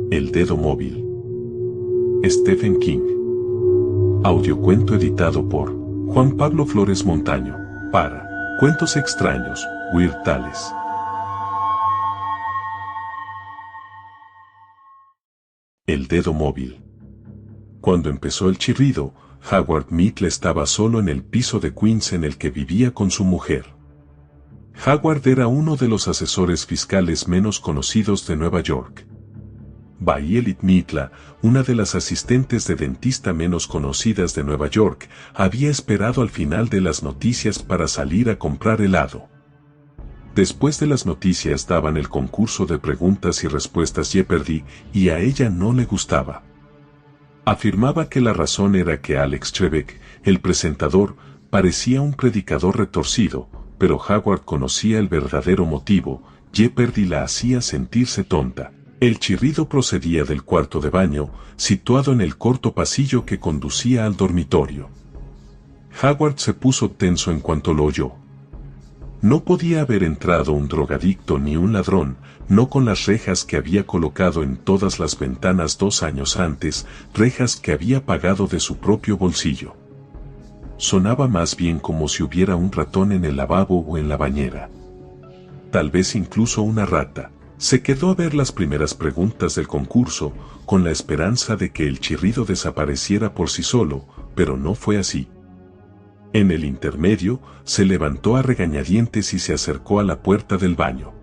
El dedo móvil. Stephen King. Audiocuento editado por Juan Pablo Flores Montaño, para Cuentos Extraños, Weird Tales. El dedo móvil. Cuando empezó el chirrido, Howard Mitchell estaba solo en el piso de Queens en el que vivía con su mujer. Howard era uno de los asesores fiscales menos conocidos de Nueva York. Violet Mitchell, una de las asistentes de dentista menos conocidas de Nueva York, había esperado al final de las noticias para salir a comprar helado. Después de las noticias daban el concurso de preguntas y respuestas Jeopardy, y a ella no le gustaba. Afirmaba que la razón era que Alex Trebek, el presentador, parecía un predicador retorcido, pero Howard conocía el verdadero motivo: Jeopardy la hacía sentirse tonta. El chirrido procedía del cuarto de baño, situado en el corto pasillo que conducía al dormitorio. Howard se puso tenso en cuanto lo oyó. No podía haber entrado un drogadicto ni un ladrón, no con las rejas que había colocado en todas las ventanas 2 años antes, rejas que había pagado de su propio bolsillo. Sonaba más bien como si hubiera un ratón en el lavabo o en la bañera. Tal vez incluso una rata. Se quedó a ver las primeras preguntas del concurso, con la esperanza de que el chirrido desapareciera por sí solo, pero no fue así. En el intermedio, se levantó a regañadientes y se acercó a la puerta del baño.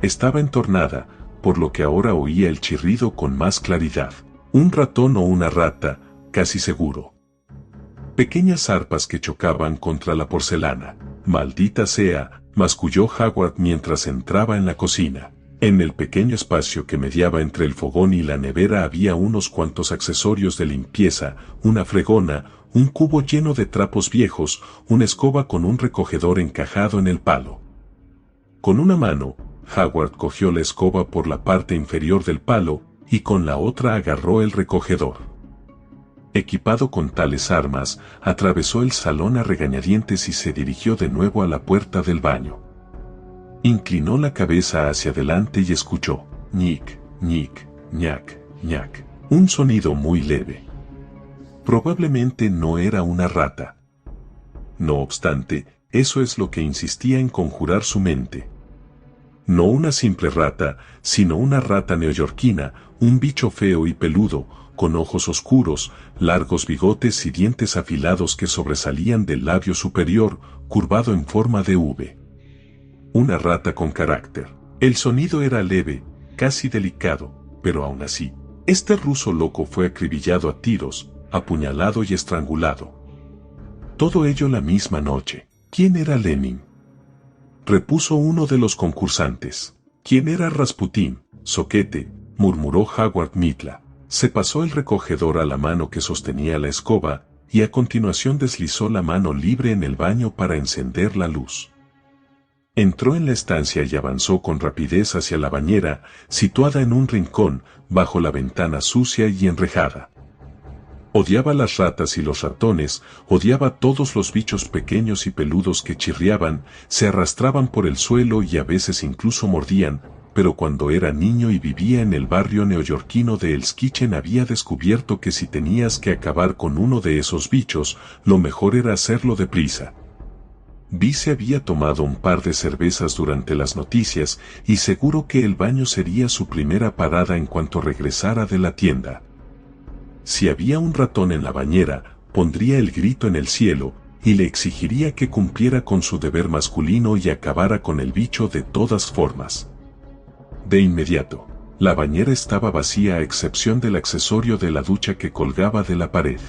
Estaba entornada, por lo que ahora oía el chirrido con más claridad. Un ratón o una rata, casi seguro. Pequeñas zarpas que chocaban contra la porcelana. Maldita sea, masculló Howard mientras entraba en la cocina. En el pequeño espacio que mediaba entre el fogón y la nevera había unos cuantos accesorios de limpieza, una fregona, un cubo lleno de trapos viejos, una escoba con un recogedor encajado en el palo. Con una mano, Howard cogió la escoba por la parte inferior del palo, y con la otra agarró el recogedor. Equipado con tales armas, atravesó el salón a regañadientes y se dirigió de nuevo a la puerta del baño. Inclinó la cabeza hacia adelante y escuchó, ñic, ñic, ñac, ñac, un sonido muy leve. Probablemente no era una rata. No obstante, eso es lo que insistía en conjurar su mente. No una simple rata, sino una rata neoyorquina, un bicho feo y peludo, con ojos oscuros, largos bigotes y dientes afilados que sobresalían del labio superior, curvado en forma de V. Una rata con carácter. El sonido era leve, casi delicado, pero aún así, este ruso loco fue acribillado a tiros, apuñalado y estrangulado. Todo ello la misma noche. ¿Quién era Lenin?, repuso uno de los concursantes. ¿Quién era Rasputín, soquete?, murmuró Howard Mitchell. Se pasó el recogedor a la mano que sostenía la escoba, y a continuación deslizó la mano libre en el baño para encender la luz. Entró en la estancia y avanzó con rapidez hacia la bañera, situada en un rincón, bajo la ventana sucia y enrejada. Odiaba las ratas y los ratones, odiaba todos los bichos pequeños y peludos que chirriaban, se arrastraban por el suelo y a veces incluso mordían, pero cuando era niño y vivía en el barrio neoyorquino de Hell's Kitchen había descubierto que si tenías que acabar con uno de esos bichos, lo mejor era hacerlo deprisa. Vi se había tomado un par de cervezas durante las noticias y seguro que el baño sería su primera parada en cuanto regresara de la tienda. Si había un ratón en la bañera, pondría el grito en el cielo, y le exigiría que cumpliera con su deber masculino y acabara con el bicho de todas formas. De inmediato, la bañera estaba vacía a excepción del accesorio de la ducha que colgaba de la pared.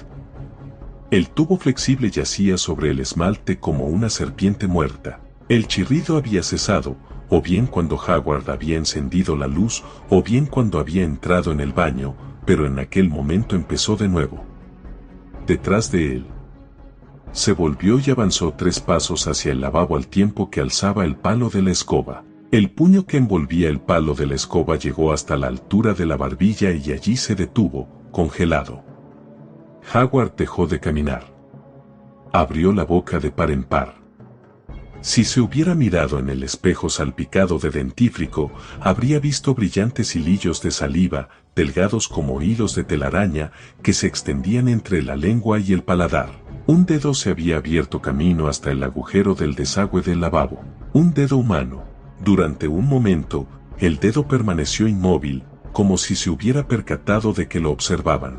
El tubo flexible yacía sobre el esmalte como una serpiente muerta. El chirrido había cesado, o bien cuando Howard había encendido la luz, o bien cuando había entrado en el baño, pero en aquel momento empezó de nuevo. Detrás de él. Se volvió y avanzó 3 pasos hacia el lavabo al tiempo que alzaba el palo de la escoba. El puño que envolvía el palo de la escoba llegó hasta la altura de la barbilla y allí se detuvo, congelado. Howard dejó de caminar. Abrió la boca de par en par. Si se hubiera mirado en el espejo salpicado de dentífrico, habría visto brillantes hilillos de saliva, delgados como hilos de telaraña, que se extendían entre la lengua y el paladar. Un dedo se había abierto camino hasta el agujero del desagüe del lavabo. Un dedo humano. Durante un momento, el dedo permaneció inmóvil, como si se hubiera percatado de que lo observaban.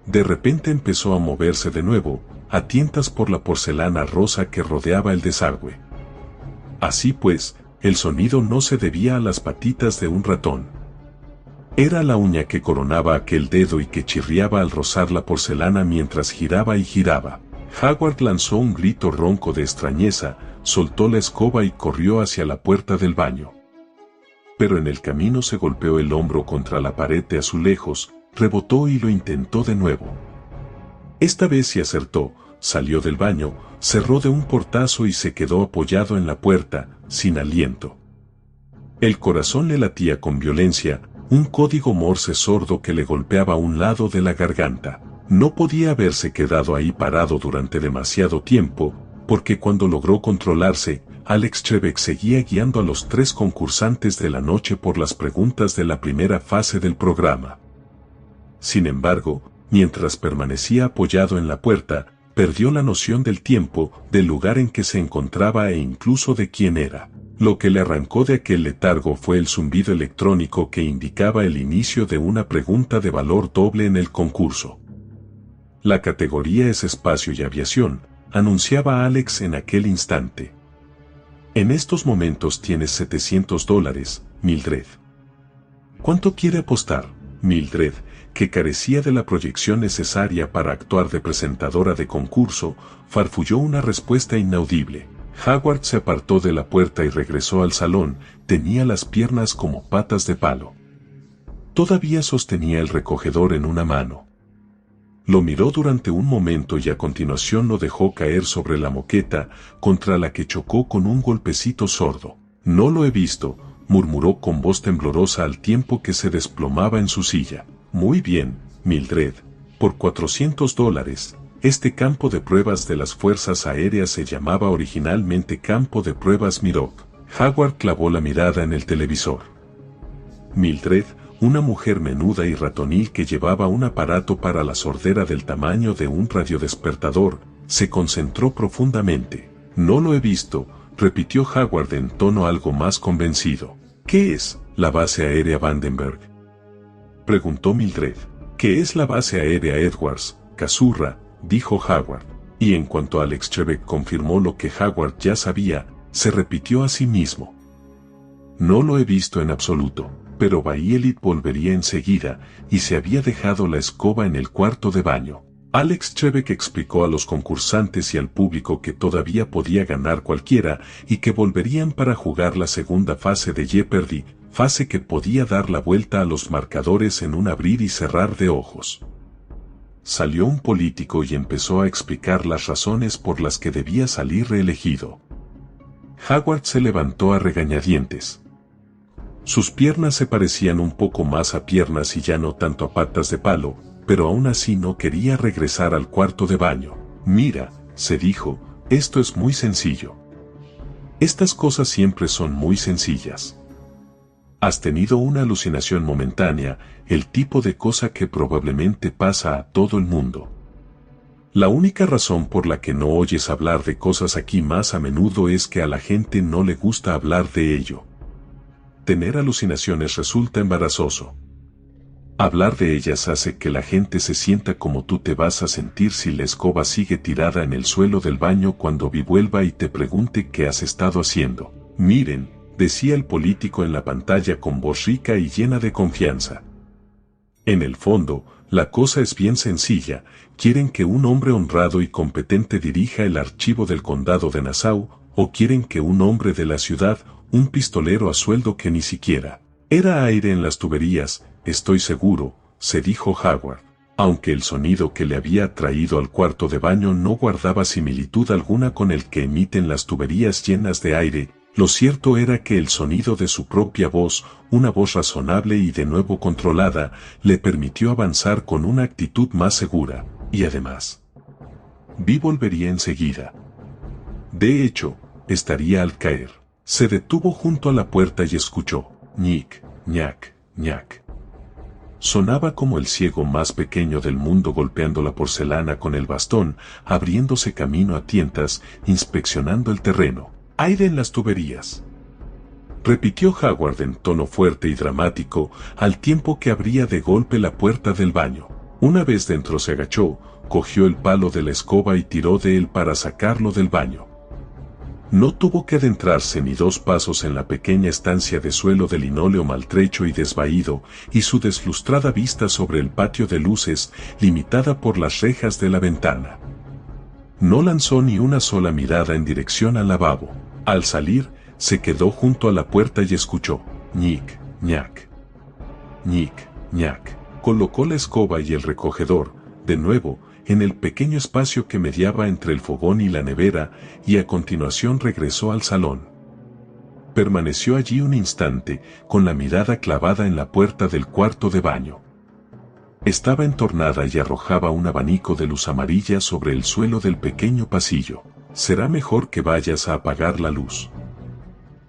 De repente empezó a moverse de nuevo, a tientas por la porcelana rosa que rodeaba el desagüe. Así pues, el sonido no se debía a las patitas de un ratón. Era la uña que coronaba aquel dedo y que chirriaba al rozar la porcelana mientras giraba y giraba. Howard lanzó un grito ronco de extrañeza, soltó la escoba y corrió hacia la puerta del baño. Pero en el camino se golpeó el hombro contra la pared de azulejos, rebotó y lo intentó de nuevo. Esta vez se acertó, salió del baño, cerró de un portazo y se quedó apoyado en la puerta, sin aliento. El corazón le latía con violencia, un código Morse sordo que le golpeaba a un lado de la garganta. No podía haberse quedado ahí parado durante demasiado tiempo, porque cuando logró controlarse, Alex Trebek seguía guiando a los 3 concursantes de la noche por las preguntas de la primera fase del programa. Sin embargo, mientras permanecía apoyado en la puerta, perdió la noción del tiempo, del lugar en que se encontraba e incluso de quién era. Lo que le arrancó de aquel letargo fue el zumbido electrónico que indicaba el inicio de una pregunta de valor doble en el concurso. La categoría es espacio y aviación, anunciaba Alex en aquel instante. En estos momentos tienes $700, Mildred. ¿Cuánto quiere apostar? Mildred, que carecía de la proyección necesaria para actuar de presentadora de concurso, farfulló una respuesta inaudible. Howard se apartó de la puerta y regresó al salón, tenía las piernas como patas de palo. Todavía sostenía el recogedor en una mano. Lo miró durante un momento y a continuación lo dejó caer sobre la moqueta, contra la que chocó con un golpecito sordo. No lo he visto, murmuró con voz temblorosa al tiempo que se desplomaba en su silla. Muy bien, Mildred, por $400. Este campo de pruebas de las fuerzas aéreas se llamaba originalmente Campo de Pruebas Miroc. Howard clavó la mirada en el televisor. Mildred, una mujer menuda y ratonil que llevaba un aparato para la sordera del tamaño de un radiodespertador, se concentró profundamente. No lo he visto, repitió Howard en tono algo más convencido. ¿Qué es la base aérea Vandenberg?, preguntó Mildred. ¿Qué es la base aérea Edwards, Cazurra?, dijo Howard. Y en cuanto Alex Trebek confirmó lo que Howard ya sabía, se repitió a sí mismo. No lo he visto en absoluto, pero Bayelit volvería enseguida, y se había dejado la escoba en el cuarto de baño. Alex Trebek explicó a los concursantes y al público que todavía podía ganar cualquiera y que volverían para jugar la segunda fase de Jeopardy, fase que podía dar la vuelta a los marcadores en un abrir y cerrar de ojos. Salió un político y empezó a explicar las razones por las que debía salir reelegido. Howard se levantó a regañadientes. Sus piernas se parecían un poco más a piernas y ya no tanto a patas de palo, pero aún así no quería regresar al cuarto de baño. Mira, se dijo, esto es muy sencillo. Estas cosas siempre son muy sencillas. Has tenido una alucinación momentánea, el tipo de cosa que probablemente pasa a todo el mundo. La única razón por la que no oyes hablar de cosas aquí más a menudo es que a la gente no le gusta hablar de ello. Tener alucinaciones resulta embarazoso. Hablar de ellas hace que la gente se sienta como tú te vas a sentir si la escoba sigue tirada en el suelo del baño cuando Vi vuelva y te pregunte qué has estado haciendo. Miren, decía el político en la pantalla con voz rica y llena de confianza. En el fondo, la cosa es bien sencilla, quieren que un hombre honrado y competente dirija el archivo del condado de Nassau, o quieren que un hombre de la ciudad, un pistolero a sueldo que ni siquiera era aire en las tuberías, estoy seguro, se dijo Howard, aunque el sonido que le había traído al cuarto de baño no guardaba similitud alguna con el que emiten las tuberías llenas de aire. Lo cierto era que el sonido de su propia voz, una voz razonable y de nuevo controlada, le permitió avanzar con una actitud más segura, y además, Vi volvería enseguida. De hecho, estaría al caer. Se detuvo junto a la puerta y escuchó, ñic, ñac, ñac. Sonaba como el ciego más pequeño del mundo golpeando la porcelana con el bastón, abriéndose camino a tientas, inspeccionando el terreno. Aire en las tuberías. Repitió Howard en tono fuerte y dramático, al tiempo que abría de golpe la puerta del baño. Una vez dentro se agachó, cogió el palo de la escoba y tiró de él para sacarlo del baño. No tuvo que adentrarse ni 2 pasos en la pequeña estancia de suelo de linóleo maltrecho y desvaído, y su deslustrada vista sobre el patio de luces, limitada por las rejas de la ventana. No lanzó ni una sola mirada en dirección al lavabo. Al salir, se quedó junto a la puerta y escuchó, ñic, ñac. Ñic, ñac. Colocó la escoba y el recogedor, de nuevo, en el pequeño espacio que mediaba entre el fogón y la nevera, y a continuación regresó al salón. Permaneció allí un instante, con la mirada clavada en la puerta del cuarto de baño. Estaba entornada y arrojaba un abanico de luz amarilla sobre el suelo del pequeño pasillo. Será mejor que vayas a apagar la luz.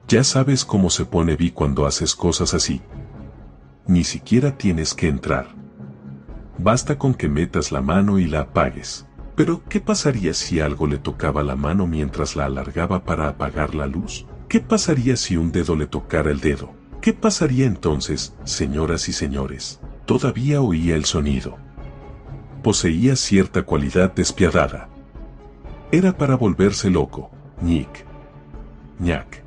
Ya sabes cómo se pone Vi cuando haces cosas así. Ni siquiera tienes que entrar. Basta con que metas la mano y la apagues. Pero, ¿qué pasaría si algo le tocaba la mano mientras la alargaba para apagar la luz? ¿Qué pasaría si un dedo le tocara el dedo? ¿Qué pasaría entonces, señoras y señores? Todavía oía el sonido. Poseía cierta cualidad despiadada. Era para volverse loco. Ñic. Ñac.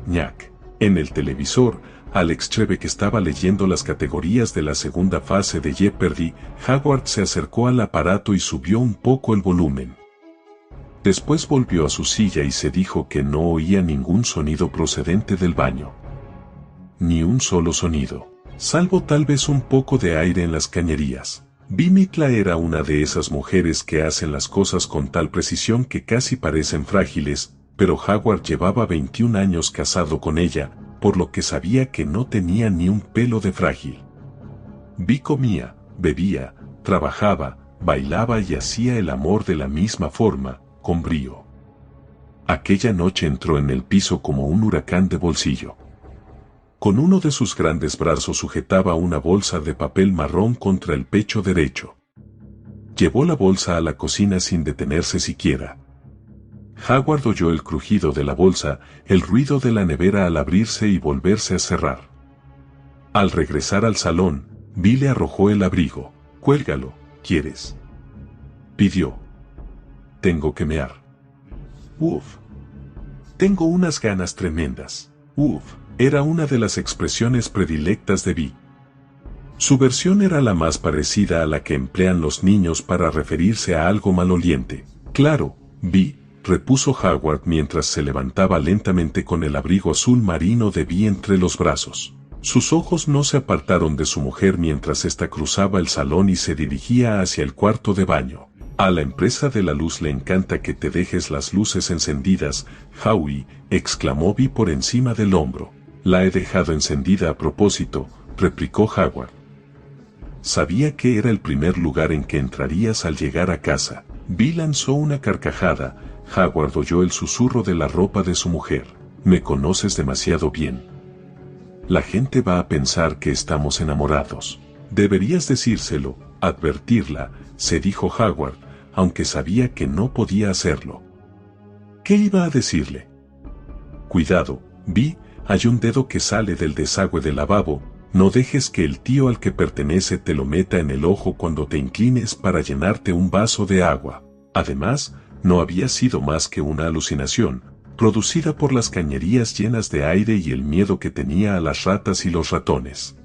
Ñac. En el televisor, Alex Trebek estaba leyendo las categorías de la segunda fase de Jeopardy. Howard se acercó al aparato y subió un poco el volumen. Después volvió a su silla y se dijo que no oía ningún sonido procedente del baño. Ni un solo sonido, salvo tal vez un poco de aire en las cañerías. Vi Mitla era una de esas mujeres que hacen las cosas con tal precisión que casi parecen frágiles, pero Howard llevaba 21 años casado con ella, por lo que sabía que no tenía ni un pelo de frágil. Vi comía, bebía, trabajaba, bailaba y hacía el amor de la misma forma, con brío. Aquella noche entró en el piso como un huracán de bolsillo. Con uno de sus grandes brazos sujetaba una bolsa de papel marrón contra el pecho derecho. Llevó la bolsa a la cocina sin detenerse siquiera. Howard oyó el crujido de la bolsa, el ruido de la nevera al abrirse y volverse a cerrar. Al regresar al salón, Vi le arrojó el abrigo. «Cuélgalo, ¿quieres?», pidió. «Tengo que mear». «Uf. Tengo unas ganas tremendas». «Uf», era una de las expresiones predilectas de Vi. Su versión era la más parecida a la que emplean los niños para referirse a algo maloliente. «Claro, Vi», repuso Howard mientras se levantaba lentamente con el abrigo azul marino de Vi entre los brazos. Sus ojos no se apartaron de su mujer mientras ésta cruzaba el salón y se dirigía hacia el cuarto de baño. «A la empresa de la luz le encanta que te dejes las luces encendidas, Howie», exclamó Vi por encima del hombro. «La he dejado encendida a propósito», replicó Howard. «Sabía que era el primer lugar en que entrarías al llegar a casa». Vi lanzó una carcajada. Howard oyó el susurro de la ropa de su mujer. «Me conoces demasiado bien. La gente va a pensar que estamos enamorados». «Deberías decírselo, advertirla», se dijo Howard, aunque sabía que no podía hacerlo. ¿Qué iba a decirle? «Cuidado, Vi, hay un dedo que sale del desagüe del lavabo, no dejes que el tío al que pertenece te lo meta en el ojo cuando te inclines para llenarte un vaso de agua». Además, no había sido más que una alucinación, producida por las cañerías llenas de aire y el miedo que tenía a las ratas y los ratones.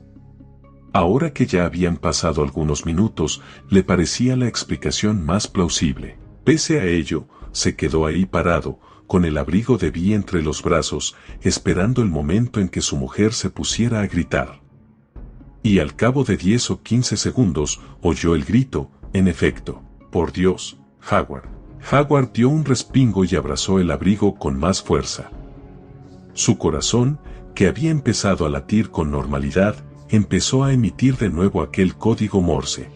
Ahora que ya habían pasado algunos minutos, le parecía la explicación más plausible. Pese a ello, se quedó ahí parado, con el abrigo de Vi entre los brazos, esperando el momento en que su mujer se pusiera a gritar. Y al cabo de 10 o 15 segundos, oyó el grito, en efecto. «Por Dios, Howard». Howard dio un respingo y abrazó el abrigo con más fuerza. Su corazón, que había empezado a latir con normalidad, empezó a emitir de nuevo aquel código Morse.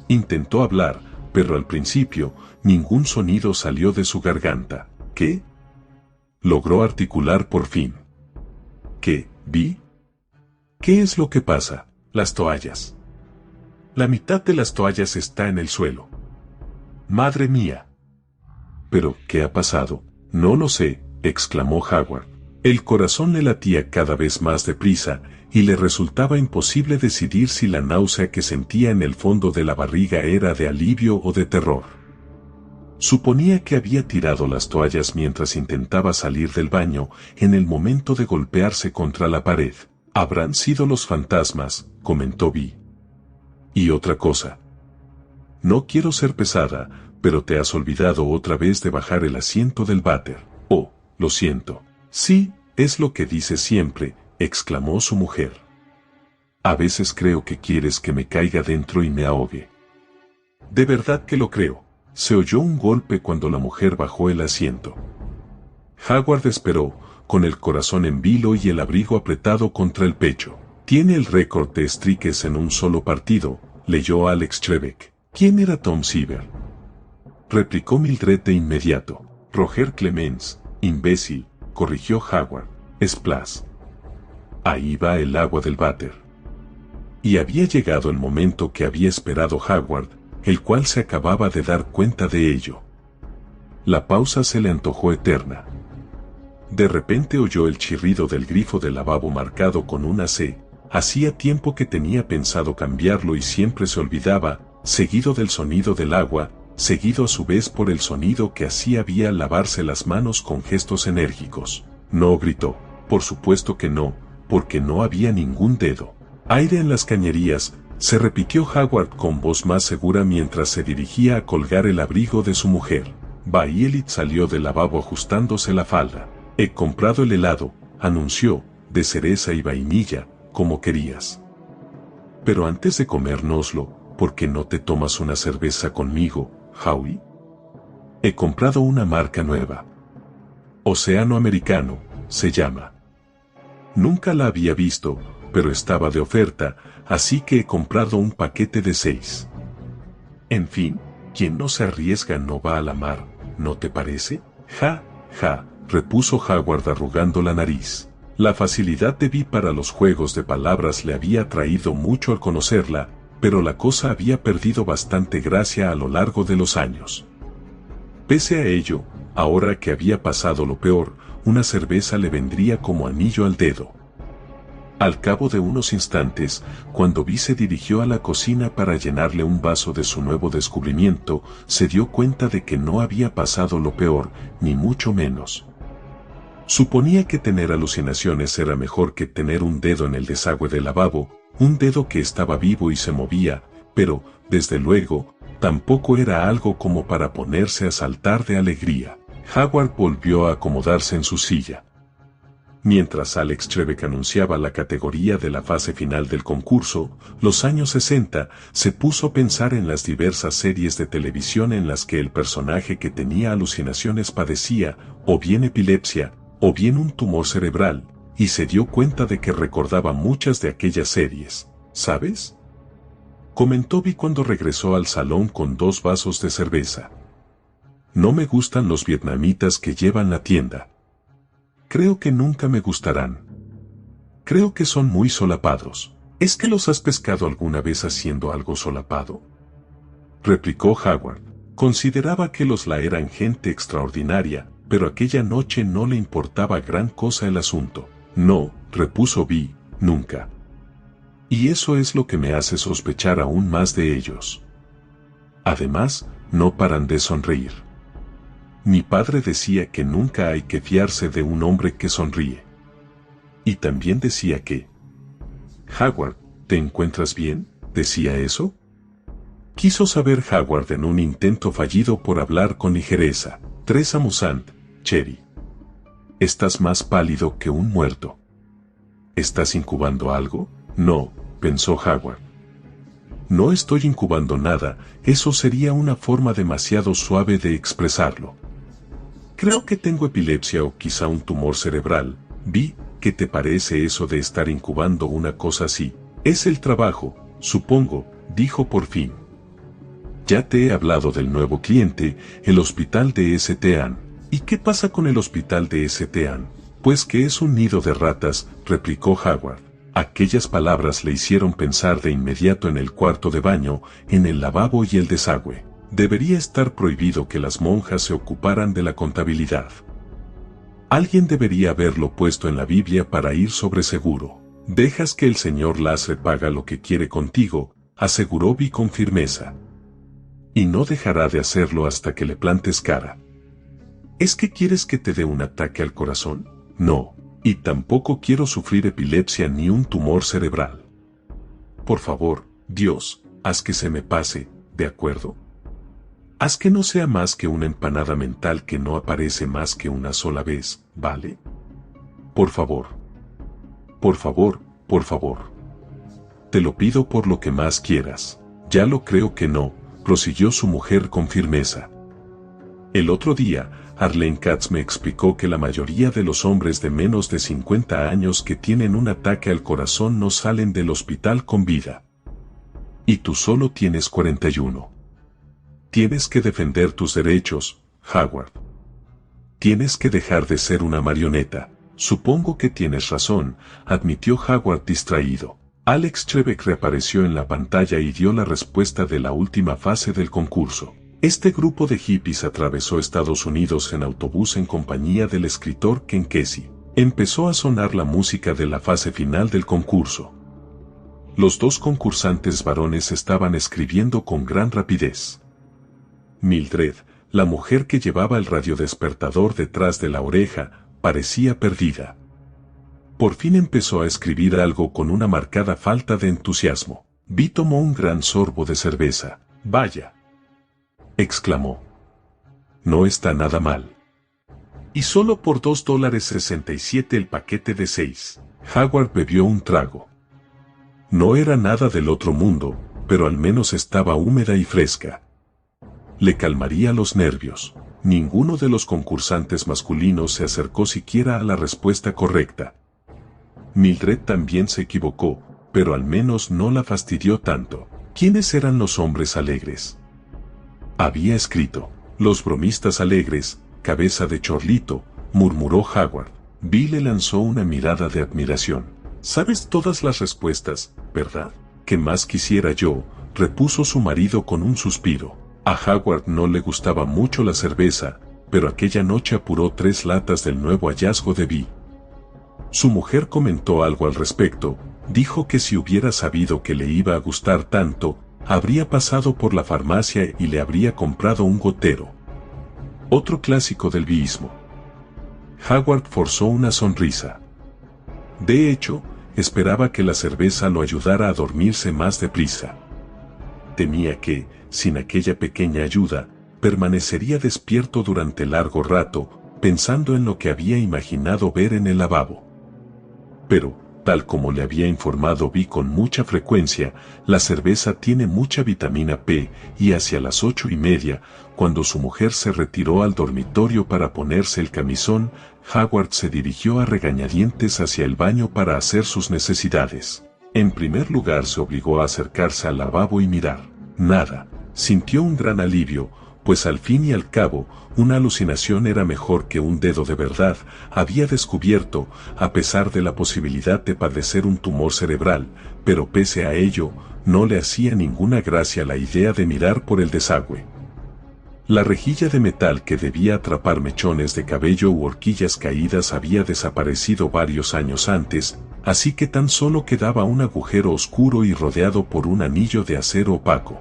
Intentó hablar, pero al principio, ningún sonido salió de su garganta. «¿Qué? logró articular por fin. ¿Qué, Vi? ¿Qué es lo que pasa? Las toallas. La mitad de las toallas está en el suelo. ¡Madre mía! ¿Pero qué ha pasado? No lo sé, exclamó Howard. El corazón le latía cada vez más deprisa, y le resultaba imposible decidir si la náusea que sentía en el fondo de la barriga era de alivio o de terror. Suponía que había tirado las toallas mientras intentaba salir del baño, en el momento de golpearse contra la pared. «Habrán sido los fantasmas», comentó Vi. «Y otra cosa. No quiero ser pesada, pero te has olvidado otra vez de bajar el asiento del váter». «Oh, lo siento». «Sí, es lo que dices siempre», exclamó su mujer. «A veces creo que quieres que me caiga dentro y me ahogue». «De verdad que lo creo». Se oyó un golpe cuando la mujer bajó el asiento. Howard esperó, con el corazón en vilo y el abrigo apretado contra el pecho. «Tiene el récord de strikes en un solo partido», leyó Alex Trebek. «¿Quién era Tom Seaver?», replicó Mildred de inmediato. «Roger Clemens, imbécil», corrigió Howard. «Splash. Ahí va el agua del váter». Y había llegado el momento que había esperado Howard, el cual se acababa de dar cuenta de ello. La pausa se le antojó eterna. De repente oyó el chirrido del grifo del lavabo marcado con una C. Hacía tiempo que tenía pensado cambiarlo y siempre se olvidaba, seguido del sonido del agua, seguido a su vez por el sonido que hacía Vi al lavarse las manos con gestos enérgicos. No gritó, por supuesto que no, porque no había ningún dedo. «Aire en las cañerías», se repitió Howard con voz más segura mientras se dirigía a colgar el abrigo de su mujer. Bayelit salió del lavabo ajustándose la falda. «He comprado el helado», anunció, «de cereza y vainilla, como querías. Pero antes de comérnoslo, ¿por qué no te tomas una cerveza conmigo, Howie? He comprado una marca nueva. Océano Americano, se llama. Nunca la había visto, pero estaba de oferta, así que he comprado un paquete de 6. En fin, quien no se arriesga no va a la mar, ¿no te parece?» «Ja, ja», repuso Howard arrugando la nariz. La facilidad de Vi para los juegos de palabras le había traído mucho al conocerla, pero la cosa había perdido bastante gracia a lo largo de los años. Pese a ello, ahora que había pasado lo peor, una cerveza le vendría como anillo al dedo. Al cabo de unos instantes, cuando Vi se dirigió a la cocina para llenarle un vaso de su nuevo descubrimiento, se dio cuenta de que no había pasado lo peor, ni mucho menos. Suponía que tener alucinaciones era mejor que tener un dedo en el desagüe del lavabo, un dedo que estaba vivo y se movía, pero, desde luego, tampoco era algo como para ponerse a saltar de alegría. Howard volvió a acomodarse en su silla. Mientras Alex Trebek anunciaba la categoría de la fase final del concurso, los años 60, se puso a pensar en las diversas series de televisión en las que el personaje que tenía alucinaciones padecía, o bien epilepsia, o bien un tumor cerebral, y se dio cuenta de que recordaba muchas de aquellas series. «¿Sabes?», comentó Vi cuando regresó al salón con 2 vasos de cerveza. «No me gustan los vietnamitas que llevan la tienda. Creo que nunca me gustarán. Creo que son muy solapados». «¿Es que los has pescado alguna vez haciendo algo solapado?», replicó Howard. Consideraba que los la eran gente extraordinaria, pero aquella noche no le importaba gran cosa el asunto. «No», repuso Vi, «nunca. Y eso es lo que me hace sospechar aún más de ellos. Además, no paran de sonreír. Mi padre decía que nunca hay que fiarse de un hombre que sonríe. Y también decía que... «Howard, ¿te encuentras bien?», ¿decía eso? Quiso saber Howard en un intento fallido por hablar con ligereza. «Tres amusant, Cherry. Estás más pálido que un muerto. ¿Estás incubando algo?». «No», pensó Howard. «No estoy incubando nada, eso sería una forma demasiado suave de expresarlo. Creo que tengo epilepsia o quizá un tumor cerebral. Vi, ¿qué te parece eso de estar incubando una cosa así?». «Es el trabajo, supongo», dijo por fin. «Ya te he hablado del nuevo cliente, el hospital de St. Anne. ¿Y qué pasa con el hospital de St. Anne? Pues que es un nido de ratas, replicó Howard. Aquellas palabras le hicieron pensar de inmediato en el cuarto de baño, en el lavabo y el desagüe. Debería estar prohibido que las monjas se ocuparan de la contabilidad. Alguien debería haberlo puesto en la Biblia para ir sobre seguro. Dejas que el señor Lasre paga lo que quiere contigo, aseguró Vi con firmeza. Y no dejará de hacerlo hasta que le plantes cara. ¿Es que quieres que te dé un ataque al corazón? No, y tampoco quiero sufrir epilepsia ni un tumor cerebral. Por favor, Dios, haz que se me pase, ¿de acuerdo? Haz que no sea más que una empanada mental que no aparece más que una sola vez, ¿vale? Por favor. Por favor, por favor. Te lo pido por lo que más quieras. Ya lo creo que no, prosiguió su mujer con firmeza. El otro día, Arlene Katz me explicó que la mayoría de los hombres de menos de 50 años que tienen un ataque al corazón no salen del hospital con vida. Y tú solo tienes 41. Tienes que defender tus derechos, Howard. Tienes que dejar de ser una marioneta. Supongo que tienes razón, admitió Howard distraído. Alex Trebek reapareció en la pantalla y dio la respuesta de la última fase del concurso. Este grupo de hippies atravesó Estados Unidos en autobús en compañía del escritor Ken Kesey. Empezó a sonar la música de la fase final del concurso. Los dos concursantes varones estaban escribiendo con gran rapidez. Mildred, la mujer que llevaba el radiodespertador detrás de la oreja, parecía perdida. Por fin empezó a escribir algo con una marcada falta de entusiasmo. Vi tomó un gran sorbo de cerveza. Vaya, exclamó. No está nada mal. Y solo por $2.67 el paquete de 6. Howard bebió un trago. No era nada del otro mundo, pero al menos estaba húmeda y fresca. Le calmaría los nervios. Ninguno de los concursantes masculinos se acercó siquiera a la respuesta correcta. Mildred también se equivocó, pero al menos no la fastidió tanto. ¿Quiénes eran los hombres alegres? Había escrito, los bromistas alegres, cabeza de chorlito, murmuró Howard. Vi le lanzó una mirada de admiración. Sabes todas las respuestas, ¿verdad? ¿Qué más quisiera yo? Repuso su marido con un suspiro. A Howard no le gustaba mucho la cerveza, pero aquella noche apuró 3 latas del nuevo hallazgo de Vi. Su mujer comentó algo al respecto, dijo que si hubiera sabido que le iba a gustar tanto, habría pasado por la farmacia y le habría comprado un gotero. Otro clásico del viísmo. Howard forzó una sonrisa. De hecho, esperaba que la cerveza lo ayudara a dormirse más deprisa. Temía que, sin aquella pequeña ayuda, permanecería despierto durante largo rato, pensando en lo que había imaginado ver en el lavabo. Pero, tal como le había informado Vi con mucha frecuencia, la cerveza tiene mucha vitamina P, y hacia las 8:30, cuando su mujer se retiró al dormitorio para ponerse el camisón, Howard se dirigió a regañadientes hacia el baño para hacer sus necesidades. En primer lugar se obligó a acercarse al lavabo y mirar. Nada. Sintió un gran alivio, pues al fin y al cabo, una alucinación era mejor que un dedo de verdad. Había descubierto, a pesar de la posibilidad de padecer un tumor cerebral, pero pese a ello, no le hacía ninguna gracia la idea de mirar por el desagüe. La rejilla de metal que debía atrapar mechones de cabello u horquillas caídas había desaparecido varios años antes, así que tan solo quedaba un agujero oscuro y rodeado por un anillo de acero opaco.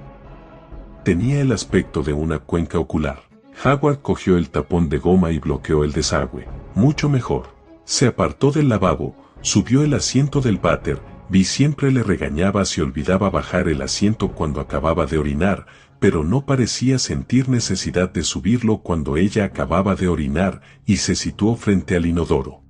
Tenía el aspecto de una cuenca ocular. Howard cogió el tapón de goma y bloqueó el desagüe. Mucho mejor. Se apartó del lavabo, subió el asiento del váter. Vi siempre le regañaba si olvidaba bajar el asiento cuando acababa de orinar, pero no parecía sentir necesidad de subirlo cuando ella acababa de orinar, y se situó frente al inodoro.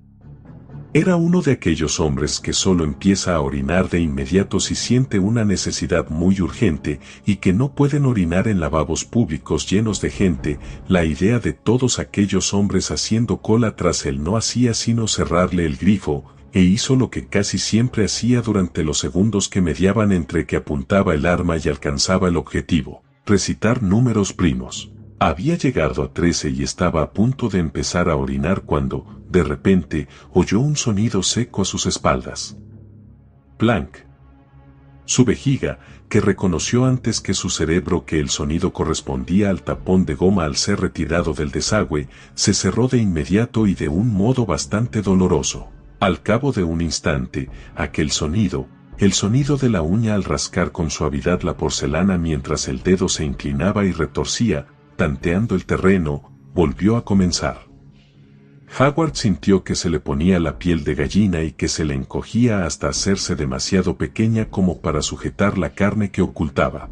Era uno de aquellos hombres que solo empieza a orinar de inmediato si siente una necesidad muy urgente y que no pueden orinar en lavabos públicos llenos de gente. La idea de todos aquellos hombres haciendo cola tras él no hacía sino cerrarle el grifo, e hizo lo que casi siempre hacía durante los segundos que mediaban entre que apuntaba el arma y alcanzaba el objetivo: recitar números primos. Había llegado a 13 y estaba a punto de empezar a orinar cuando, de repente, oyó un sonido seco a sus espaldas. Plank. Su vejiga, que reconoció antes que su cerebro que el sonido correspondía al tapón de goma al ser retirado del desagüe, se cerró de inmediato y de un modo bastante doloroso. Al cabo de un instante, aquel sonido, el sonido de la uña al rascar con suavidad la porcelana mientras el dedo se inclinaba y retorcía, tanteando el terreno, volvió a comenzar. Howard sintió que se le ponía la piel de gallina y que se le encogía hasta hacerse demasiado pequeña como para sujetar la carne que ocultaba.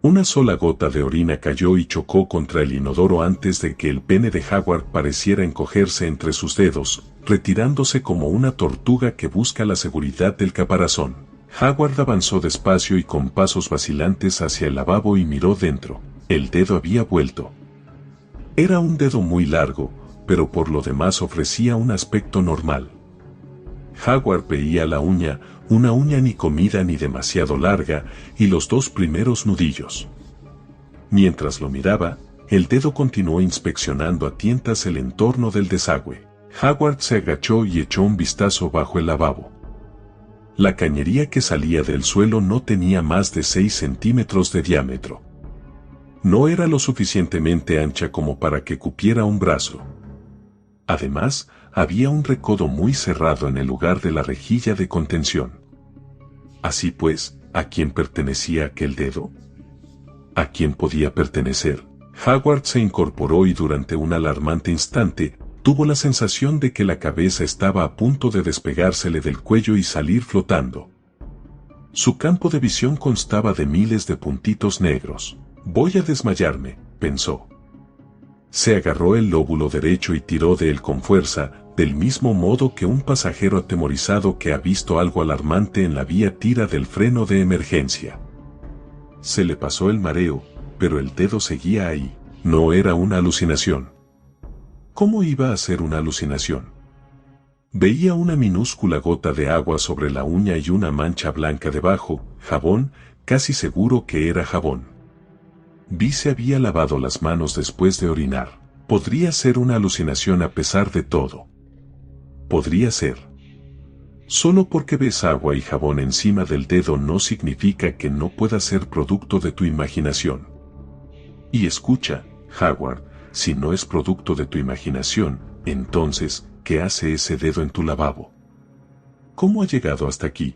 Una sola gota de orina cayó y chocó contra el inodoro antes de que el pene de Howard pareciera encogerse entre sus dedos, retirándose como una tortuga que busca la seguridad del caparazón. Howard avanzó despacio y con pasos vacilantes hacia el lavabo y miró dentro. El dedo había vuelto. Era un dedo muy largo, pero por lo demás ofrecía un aspecto normal. Howard veía la uña, una uña ni comida ni demasiado larga, y los dos primeros nudillos. Mientras lo miraba, el dedo continuó inspeccionando a tientas el entorno del desagüe. Howard se agachó y echó un vistazo bajo el lavabo. La cañería que salía del suelo no tenía más de 6 centímetros de diámetro. No era lo suficientemente ancha como para que cupiera un brazo. Además, había un recodo muy cerrado en el lugar de la rejilla de contención. Así pues, ¿a quién pertenecía aquel dedo? ¿A quién podía pertenecer? Howard se incorporó y durante un alarmante instante, tuvo la sensación de que la cabeza estaba a punto de despegársele del cuello y salir flotando. Su campo de visión constaba de miles de puntitos negros. Voy a desmayarme, pensó. Se agarró el lóbulo derecho y tiró de él con fuerza, del mismo modo que un pasajero atemorizado que ha visto algo alarmante en la vía tira del freno de emergencia. Se le pasó el mareo, pero el dedo seguía ahí. No era una alucinación. ¿Cómo iba a ser una alucinación? Veía una minúscula gota de agua sobre la uña y una mancha blanca debajo, jabón, casi seguro que era jabón. Vi se había lavado las manos después de orinar. Podría ser una alucinación a pesar de todo. Podría ser. Solo porque ves agua y jabón encima del dedo no significa que no pueda ser producto de tu imaginación. Y escucha, Howard, si no es producto de tu imaginación, entonces, ¿qué hace ese dedo en tu lavabo? ¿Cómo ha llegado hasta aquí?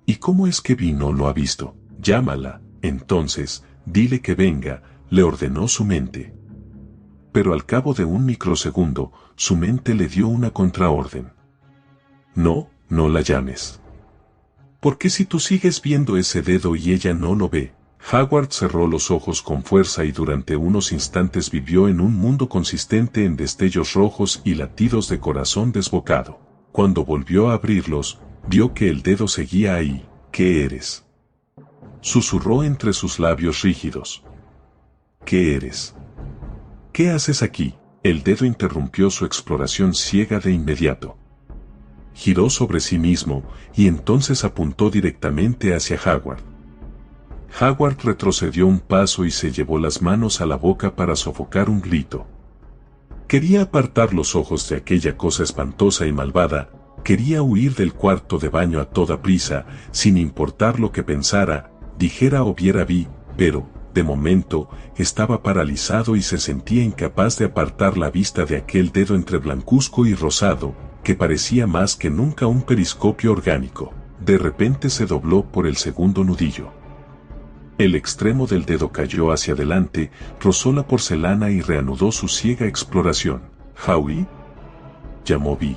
¿Y cómo es que Vi no lo ha visto? Llámala, entonces, dile que venga, le ordenó su mente. Pero al cabo de un microsegundo, su mente le dio una contraorden. No, no la llames. ¿Por qué si tú sigues viendo ese dedo y ella no lo ve? Howard cerró los ojos con fuerza y durante unos instantes vivió en un mundo consistente en destellos rojos y latidos de corazón desbocado. Cuando volvió a abrirlos, vio que el dedo seguía ahí. ¿Qué eres? Susurró entre sus labios rígidos. ¿Qué eres? ¿Qué haces aquí? El dedo interrumpió su exploración ciega de inmediato. Giró sobre sí mismo, y entonces apuntó directamente hacia Howard. Howard retrocedió un paso y se llevó las manos a la boca para sofocar un grito. Quería apartar los ojos de aquella cosa espantosa y malvada, quería huir del cuarto de baño a toda prisa, sin importar lo que pensara, dijera o viera Vi, pero, de momento, estaba paralizado y se sentía incapaz de apartar la vista de aquel dedo entre blancuzco y rosado, que parecía más que nunca un periscopio orgánico. De repente se dobló por el segundo nudillo. El extremo del dedo cayó hacia adelante, rozó la porcelana y reanudó su ciega exploración. ¿Howie? Llamó Vi.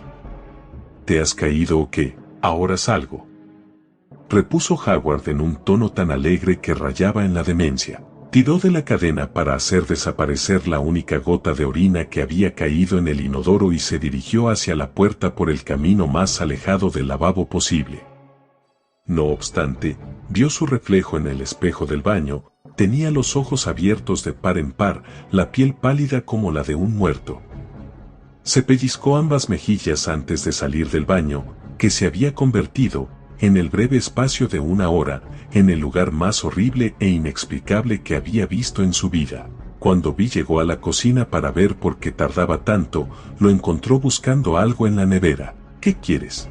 ¿Te has caído o qué? Ahora salgo. Repuso Howard en un tono tan alegre que rayaba en la demencia. Tiró de la cadena para hacer desaparecer la única gota de orina que había caído en el inodoro y se dirigió hacia la puerta por el camino más alejado del lavabo posible. No obstante, vio su reflejo en el espejo del baño, tenía los ojos abiertos de par en par, la piel pálida como la de un muerto. Se pellizcó ambas mejillas antes de salir del baño, que se había convertido, en el breve espacio de una hora, en el lugar más horrible e inexplicable que había visto en su vida. Cuando Vi llegó a la cocina para ver por qué tardaba tanto, lo encontró buscando algo en la nevera. ¿Qué quieres?,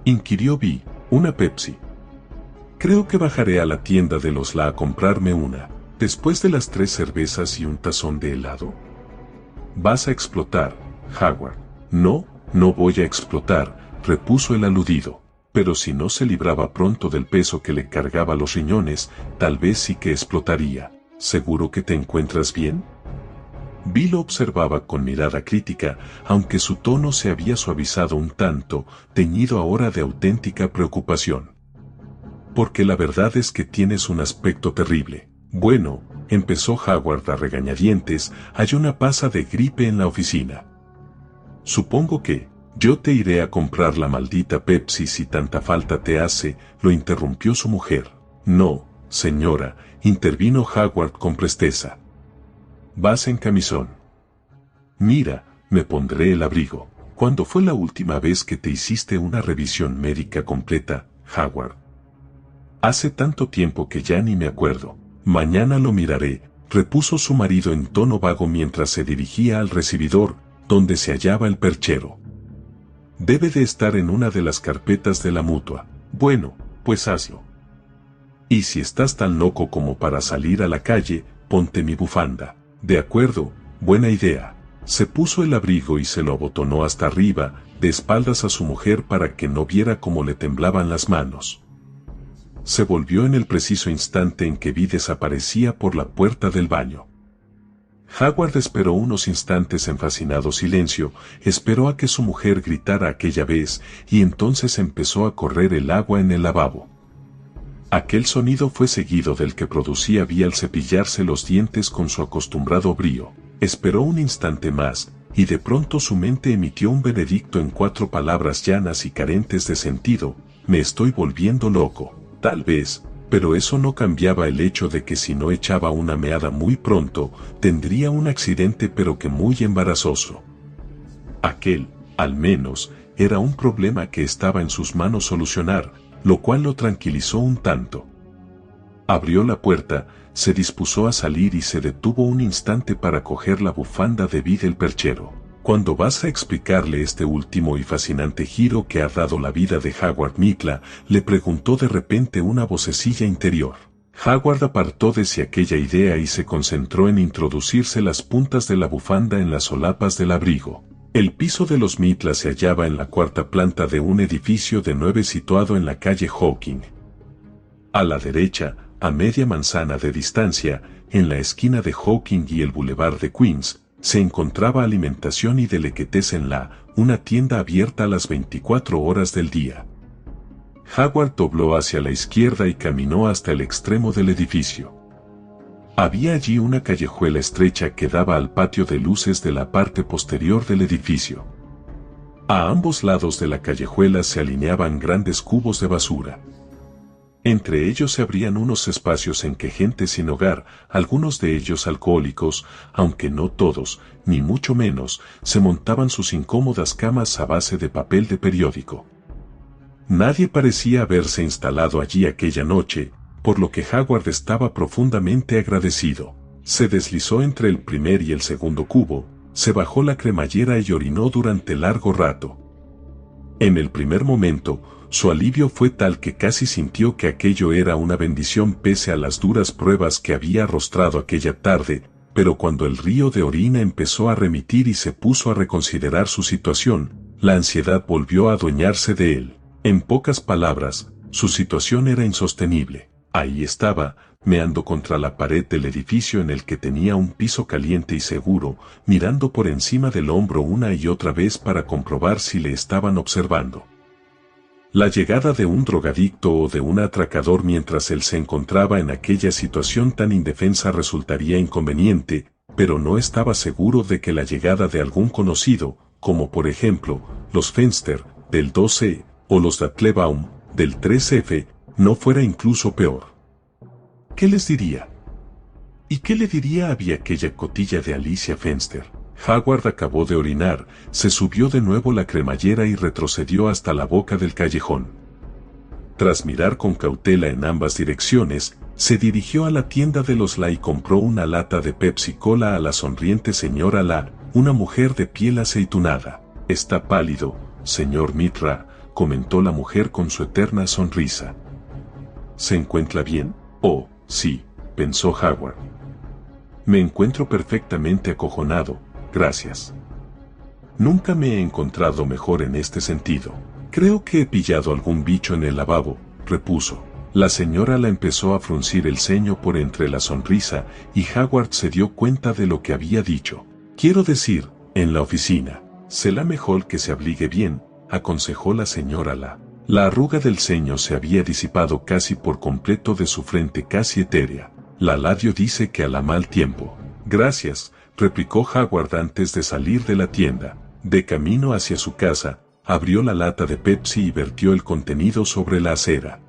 inquirió Vi. Una Pepsi. Creo que bajaré a la tienda de los La a comprarme una. Después de las 3 cervezas y un tazón de helado. Vas a explotar, Howard. No, no voy a explotar, repuso el aludido. Pero si no se libraba pronto del peso que le cargaba los riñones, tal vez sí que explotaría. ¿Seguro que te encuentras bien? Vi lo observaba con mirada crítica, aunque su tono se había suavizado un tanto, teñido ahora de auténtica preocupación. Porque la verdad es que tienes un aspecto terrible. Bueno, empezó Howard a regañadientes, hay una pasa de gripe en la oficina. Supongo que, yo te iré a comprar la maldita Pepsi si tanta falta te hace, lo interrumpió su mujer. No, señora, intervino Howard con presteza. Vas en camisón. Mira, me pondré el abrigo. ¿Cuándo fue la última vez que te hiciste una revisión médica completa, Howard? Hace tanto tiempo que ya ni me acuerdo. Mañana lo miraré, repuso su marido en tono vago mientras se dirigía al recibidor, donde se hallaba el perchero. Debe de estar en una de las carpetas de la mutua. Bueno, pues hazlo. Y si estás tan loco como para salir a la calle, ponte mi bufanda. De acuerdo, buena idea. Se puso el abrigo y se lo abotonó hasta arriba, de espaldas a su mujer para que no viera cómo le temblaban las manos. Se volvió en el preciso instante en que Vi desaparecía por la puerta del baño. Howard esperó unos instantes en fascinado silencio, esperó a que su mujer gritara aquella vez, y entonces empezó a correr el agua en el lavabo. Aquel sonido fue seguido del que producía Vi al cepillarse los dientes con su acostumbrado brío. Esperó un instante más, y de pronto su mente emitió un veredicto en 4 palabras llanas y carentes de sentido: me estoy volviendo loco. Tal vez, pero eso no cambiaba el hecho de que si no echaba una meada muy pronto, tendría un accidente pero que muy embarazoso. Aquel, al menos, era un problema que estaba en sus manos solucionar, lo cual lo tranquilizó un tanto. Abrió la puerta, se dispuso a salir y se detuvo un instante para coger la bufanda de Vi del perchero. Cuando vas a explicarle este último y fascinante giro que ha dado la vida de Howard Mikla, le preguntó de repente una vocecilla interior. Howard apartó de sí aquella idea y se concentró en introducirse las puntas de la bufanda en las solapas del abrigo. El piso de los Mikla se hallaba en la 4ª planta de un edificio de 9 situado en la calle Hawking. A la derecha, a media manzana de distancia, en la esquina de Hawking y el Boulevard de Queens, se encontraba Alimentación y Delicatessen La, una tienda abierta a las 24 horas del día. Howard dobló hacia la izquierda y caminó hasta el extremo del edificio. Había allí una callejuela estrecha que daba al patio de luces de la parte posterior del edificio. A ambos lados de la callejuela se alineaban grandes cubos de basura. Entre ellos se abrían unos espacios en que gente sin hogar, algunos de ellos alcohólicos, aunque no todos, ni mucho menos, se montaban sus incómodas camas a base de papel de periódico. Nadie parecía haberse instalado allí aquella noche, por lo que Howard estaba profundamente agradecido. Se deslizó entre el primer y el segundo cubo, se bajó la cremallera y orinó durante largo rato. En el primer momento, su alivio fue tal que casi sintió que aquello era una bendición pese a las duras pruebas que había arrostrado aquella tarde, pero cuando el río de orina empezó a remitir y se puso a reconsiderar su situación, la ansiedad volvió a adueñarse de él. En pocas palabras, su situación era insostenible. Ahí estaba, meando contra la pared del edificio en el que tenía un piso caliente y seguro, mirando por encima del hombro una y otra vez para comprobar si le estaban observando. La llegada de un drogadicto o de un atracador mientras él se encontraba en aquella situación tan indefensa resultaría inconveniente, pero no estaba seguro de que la llegada de algún conocido, como por ejemplo, los Fenster, del 2C, o los Dattelbaum, del 3F, no fuera incluso peor. ¿Qué les diría? ¿Y qué le diría a Vi aquella cotilla de Alicia Fenster? Howard acabó de orinar, se subió de nuevo la cremallera y retrocedió hasta la boca del callejón. Tras mirar con cautela en ambas direcciones, Se dirigió a la tienda de los La y compró una lata de Pepsi Cola a la sonriente señora La, una mujer de piel aceitunada. Está pálido, señor Mitra, comentó la mujer con su eterna sonrisa. ¿Se encuentra bien? Oh, sí, pensó Howard. Me encuentro perfectamente acojonado, gracias. Nunca me he encontrado mejor en este sentido. Creo que he pillado algún bicho en el lavabo, repuso. La señora La empezó a fruncir el ceño por entre la sonrisa y Howard se dio cuenta de lo que había dicho. Quiero decir, en la oficina. Será mejor que se abrigue bien, aconsejó la señora La. La arruga del ceño se había disipado casi por completo de su frente casi etérea. La ladio dice que hará mal tiempo. Gracias, replicó Howard antes de salir de la tienda. De camino hacia su casa, abrió la lata de Pepsi y vertió el contenido sobre la acera.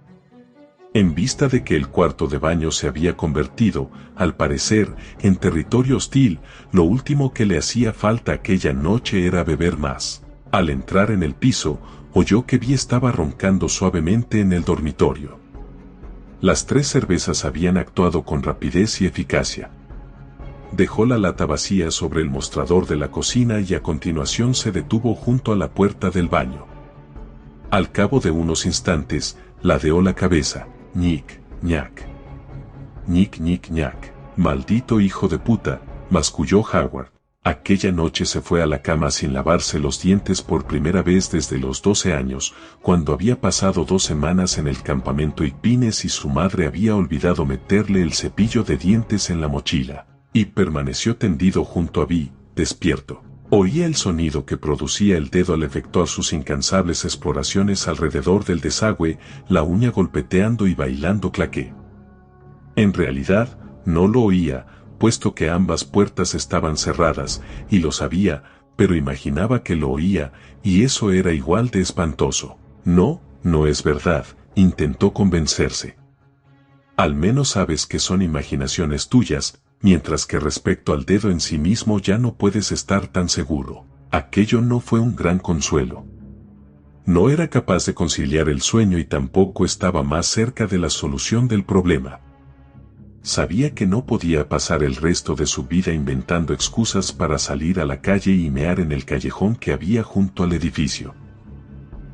En vista de que el cuarto de baño se había convertido, al parecer, en territorio hostil, lo último que le hacía falta aquella noche era beber más. Al entrar en el piso, oyó que Vi estaba roncando suavemente en el dormitorio. Las 3 cervezas habían actuado con rapidez y eficacia. Dejó la lata vacía sobre el mostrador de la cocina y a continuación se detuvo junto a la puerta del baño. Al cabo de unos instantes, ladeó la cabeza. Ñic, ñac. Ñic, ñic, ñac. Maldito hijo de puta, masculló Howard. Aquella noche se fue a la cama sin lavarse los dientes por primera vez desde los 12 años, cuando había pasado 2 semanas en el campamento Ipines y su madre había olvidado meterle el cepillo de dientes en la mochila, y permaneció tendido junto a Vi, despierto. Oía el sonido que producía el dedo al efectuar sus incansables exploraciones alrededor del desagüe, la uña golpeteando y bailando claqué. En realidad, no lo oía, puesto que ambas puertas estaban cerradas, y lo sabía, pero imaginaba que lo oía, y eso era igual de espantoso. No, no es verdad, intentó convencerse. Al menos sabes que son imaginaciones tuyas, mientras que respecto al dedo en sí mismo ya no puedes estar tan seguro. Aquello no fue un gran consuelo. No era capaz de conciliar el sueño y tampoco estaba más cerca de la solución del problema. Sabía que no podía pasar el resto de su vida inventando excusas para salir a la calle y mear en el callejón que había junto al edificio.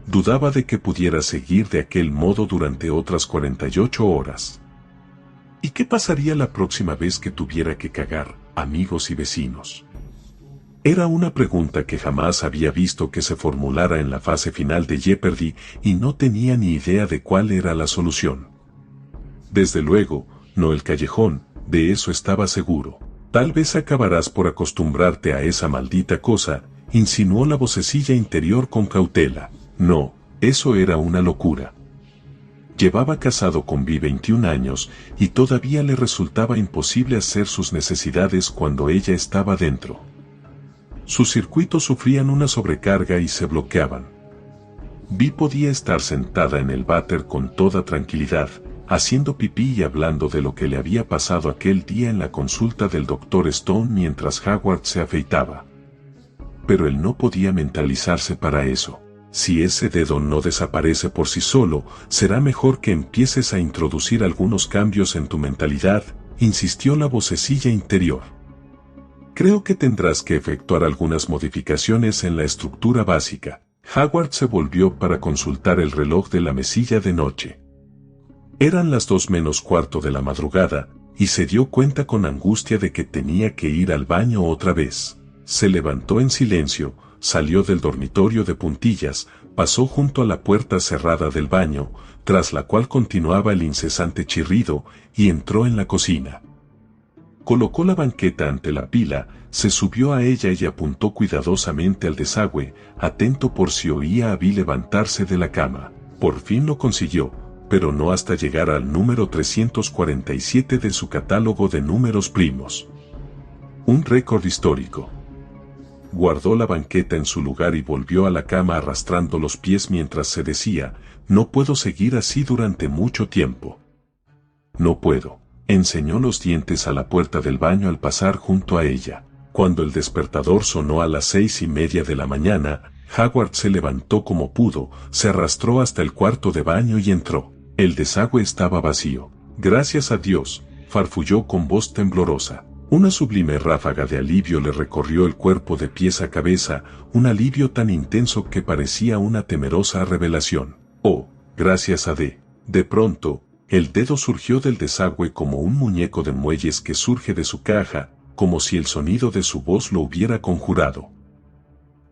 Dudaba de que pudiera seguir de aquel modo durante otras 48 horas. ¿Y qué pasaría la próxima vez que tuviera que cagar, amigos y vecinos? Era una pregunta que jamás había visto que se formulara en la fase final de Jeopardy y no tenía ni idea de cuál era la solución. Desde luego, no el callejón, de eso estaba seguro. Tal vez acabarás por acostumbrarte a esa maldita cosa, insinuó la vocecilla interior con cautela. No, eso era una locura. Llevaba casado con Vi 21 años y todavía le resultaba imposible hacer sus necesidades cuando ella estaba dentro. Sus circuitos sufrían una sobrecarga y se bloqueaban. Vi podía estar sentada en el váter con toda tranquilidad, haciendo pipí y hablando de lo que le había pasado aquel día en la consulta del Dr. Stone mientras Howard se afeitaba. Pero él no podía mentalizarse para eso. Si ese dedo no desaparece por sí solo, será mejor que empieces a introducir algunos cambios en tu mentalidad, insistió la vocecilla interior. Creo que tendrás que efectuar algunas modificaciones en la estructura básica. Howard se volvió para consultar el reloj de la mesilla de noche. Eran las 2:45 de la madrugada, y se dio cuenta con angustia de que tenía que ir al baño otra vez. Se levantó en silencio, salió del dormitorio de puntillas, pasó junto a la puerta cerrada del baño, tras la cual continuaba el incesante chirrido, y entró en la cocina. Colocó la banqueta ante la pila, se subió a ella y apuntó cuidadosamente al desagüe, atento por si oía a Vi levantarse de la cama. Por fin lo consiguió, pero no hasta llegar al número 347 de su catálogo de números primos. Un récord histórico. Guardó la banqueta en su lugar y volvió a la cama arrastrando los pies mientras se decía, no puedo seguir así durante mucho tiempo. No puedo. Enseñó los dientes a la puerta del baño al pasar junto a ella. Cuando el despertador sonó a las 6:30 de la mañana, Howard se levantó como pudo, se arrastró hasta el cuarto de baño y entró. El desagüe estaba vacío. Gracias a Dios, farfulló con voz temblorosa. Una sublime ráfaga de alivio le recorrió el cuerpo de pies a cabeza, un alivio tan intenso que parecía una temerosa revelación. Oh, gracias a D. De pronto, el dedo surgió del desagüe como un muñeco de muelles que surge de su caja, como si el sonido de su voz lo hubiera conjurado.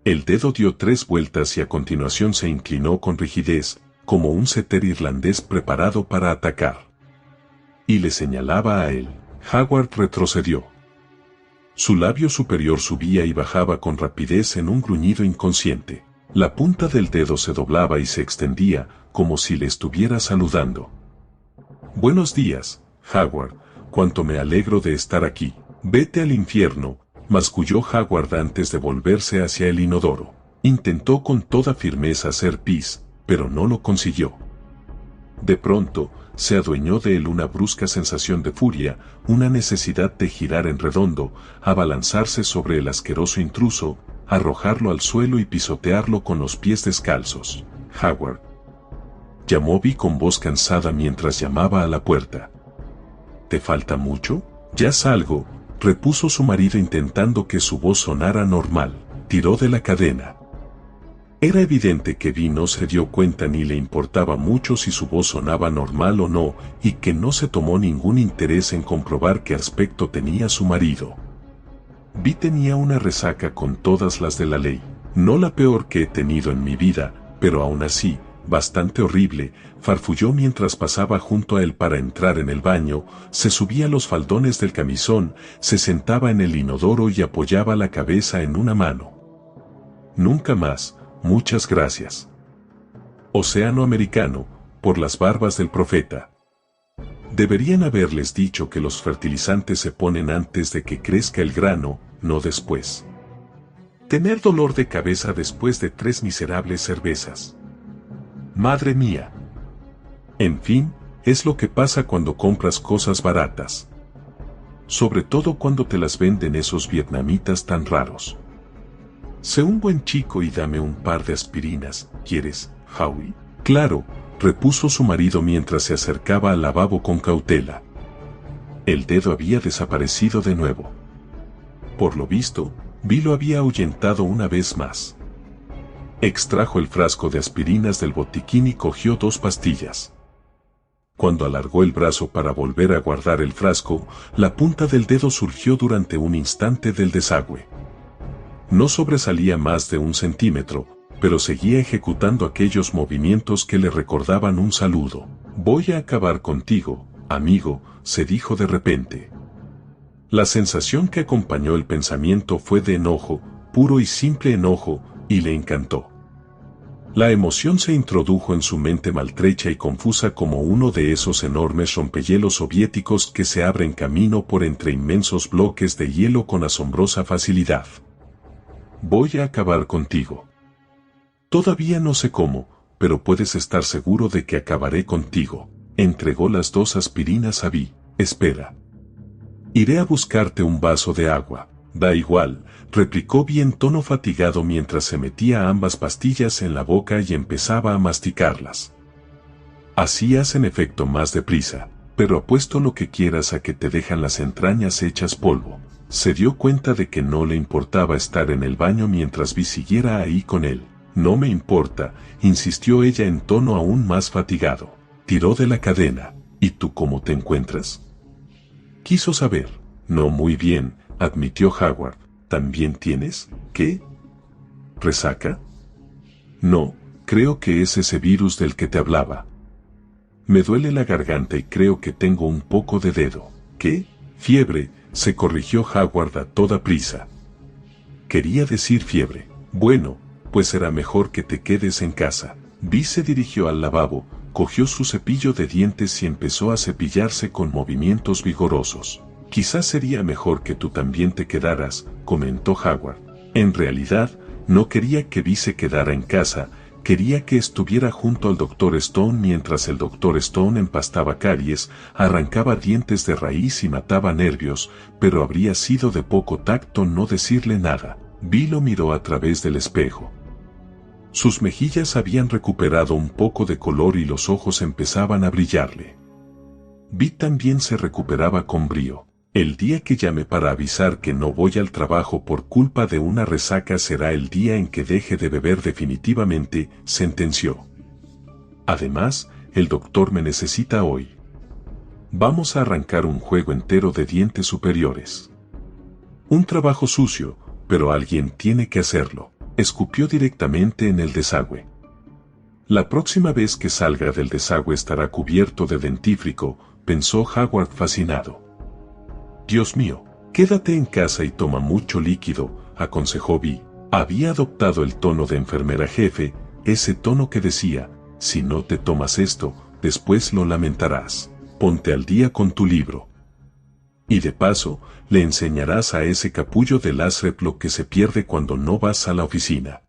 El dedo dio 3 vueltas y a continuación se inclinó con rigidez, como un setter irlandés preparado para atacar. Y le señalaba a él. Howard retrocedió. Su labio superior subía y bajaba con rapidez en un gruñido inconsciente. La punta del dedo se doblaba y se extendía, como si le estuviera saludando. Buenos días, Howard, cuánto me alegro de estar aquí. Vete al infierno, masculló Howard antes de volverse hacia el inodoro. Intentó con toda firmeza hacer pis, pero no lo consiguió. De pronto, se adueñó de él una brusca sensación de furia, una necesidad de girar en redondo, abalanzarse sobre el asqueroso intruso, arrojarlo al suelo y pisotearlo con los pies descalzos. Howard, llamó Vi con voz cansada mientras llamaba a la puerta. ¿Te falta mucho? Ya salgo, repuso su marido intentando que su voz sonara normal. Tiró de la cadena. Era evidente que Vi no se dio cuenta ni le importaba mucho si su voz sonaba normal o no, y que no se tomó ningún interés en comprobar qué aspecto tenía su marido. Vi tenía una resaca con todas las de la ley, no la peor que he tenido en mi vida, pero aún así, bastante horrible. Farfulló mientras pasaba junto a él para entrar en el baño, se subía los faldones del camisón, se sentaba en el inodoro y apoyaba la cabeza en una mano. Nunca más. Muchas gracias. Océano Americano, por las barbas del profeta. Deberían haberles dicho que los fertilizantes se ponen antes de que crezca el grano, no después. Tener dolor de cabeza después de 3 miserables cervezas. Madre mía. En fin, es lo que pasa cuando compras cosas baratas. Sobre todo cuando te las venden esos vietnamitas tan raros. Sé un buen chico y dame un par de aspirinas, ¿quieres, Howie? Claro, repuso su marido mientras se acercaba al lavabo con cautela. El dedo había desaparecido de nuevo. Por lo visto, Vi lo había ahuyentado una vez más. Extrajo el frasco de aspirinas del botiquín y cogió 2 pastillas. Cuando alargó el brazo para volver a guardar el frasco, la punta del dedo surgió durante un instante del desagüe. No sobresalía más de 1 centímetro, pero seguía ejecutando aquellos movimientos que le recordaban un saludo. Voy a acabar contigo, amigo, se dijo de repente. La sensación que acompañó el pensamiento fue de enojo, puro y simple enojo, y le encantó. La emoción se introdujo en su mente maltrecha y confusa como uno de esos enormes rompehielos soviéticos que se abren camino por entre inmensos bloques de hielo con asombrosa facilidad. Voy a acabar contigo. Todavía no sé cómo, pero puedes estar seguro de que acabaré contigo. Entregó las 2 aspirinas a Vi. Espera. Iré a buscarte un vaso de agua. Da igual, replicó Vi en tono fatigado mientras se metía ambas pastillas en la boca y empezaba a masticarlas. Así hacen efecto más deprisa, pero apuesto lo que quieras a que te dejan las entrañas hechas polvo. Se dio cuenta de que no le importaba estar en el baño mientras Vi siguiera ahí con él. No me importa, insistió ella en tono aún más fatigado. Tiró de la cadena. ¿Y tú cómo te encuentras? Quiso saber. No muy bien, admitió Howard. ¿También tienes, qué? ¿Resaca? No, creo que es ese virus del que te hablaba. Me duele la garganta y creo que tengo un poco de dedo. ¿Qué? Fiebre, se corrigió Howard a toda prisa. Quería decir fiebre. Bueno, pues será mejor que te quedes en casa. Vi se dirigió al lavabo, cogió su cepillo de dientes y empezó a cepillarse con movimientos vigorosos. Quizás sería mejor que tú también te quedaras, comentó Howard. En realidad, no quería que Vi se quedara en casa, quería que estuviera junto al Dr. Stone mientras el Dr. Stone empastaba caries, arrancaba dientes de raíz y mataba nervios, pero habría sido de poco tacto no decirle nada. Vi lo miró a través del espejo. Sus mejillas habían recuperado un poco de color y los ojos empezaban a brillarle. Vi también se recuperaba con brío. El día que llame para avisar que no voy al trabajo por culpa de una resaca será el día en que deje de beber definitivamente, sentenció. Además, el doctor me necesita hoy. Vamos a arrancar un juego entero de dientes superiores. Un trabajo sucio, pero alguien tiene que hacerlo. Escupió directamente en el desagüe. La próxima vez que salga del desagüe estará cubierto de dentífrico, pensó Howard fascinado. Dios mío, quédate en casa y toma mucho líquido, aconsejó Vi. Había adoptado el tono de enfermera jefe, ese tono que decía, si no te tomas esto, después lo lamentarás. Ponte al día con tu libro. Y de paso, le enseñarás a ese capullo de Lasrep lo que se pierde cuando no vas a la oficina.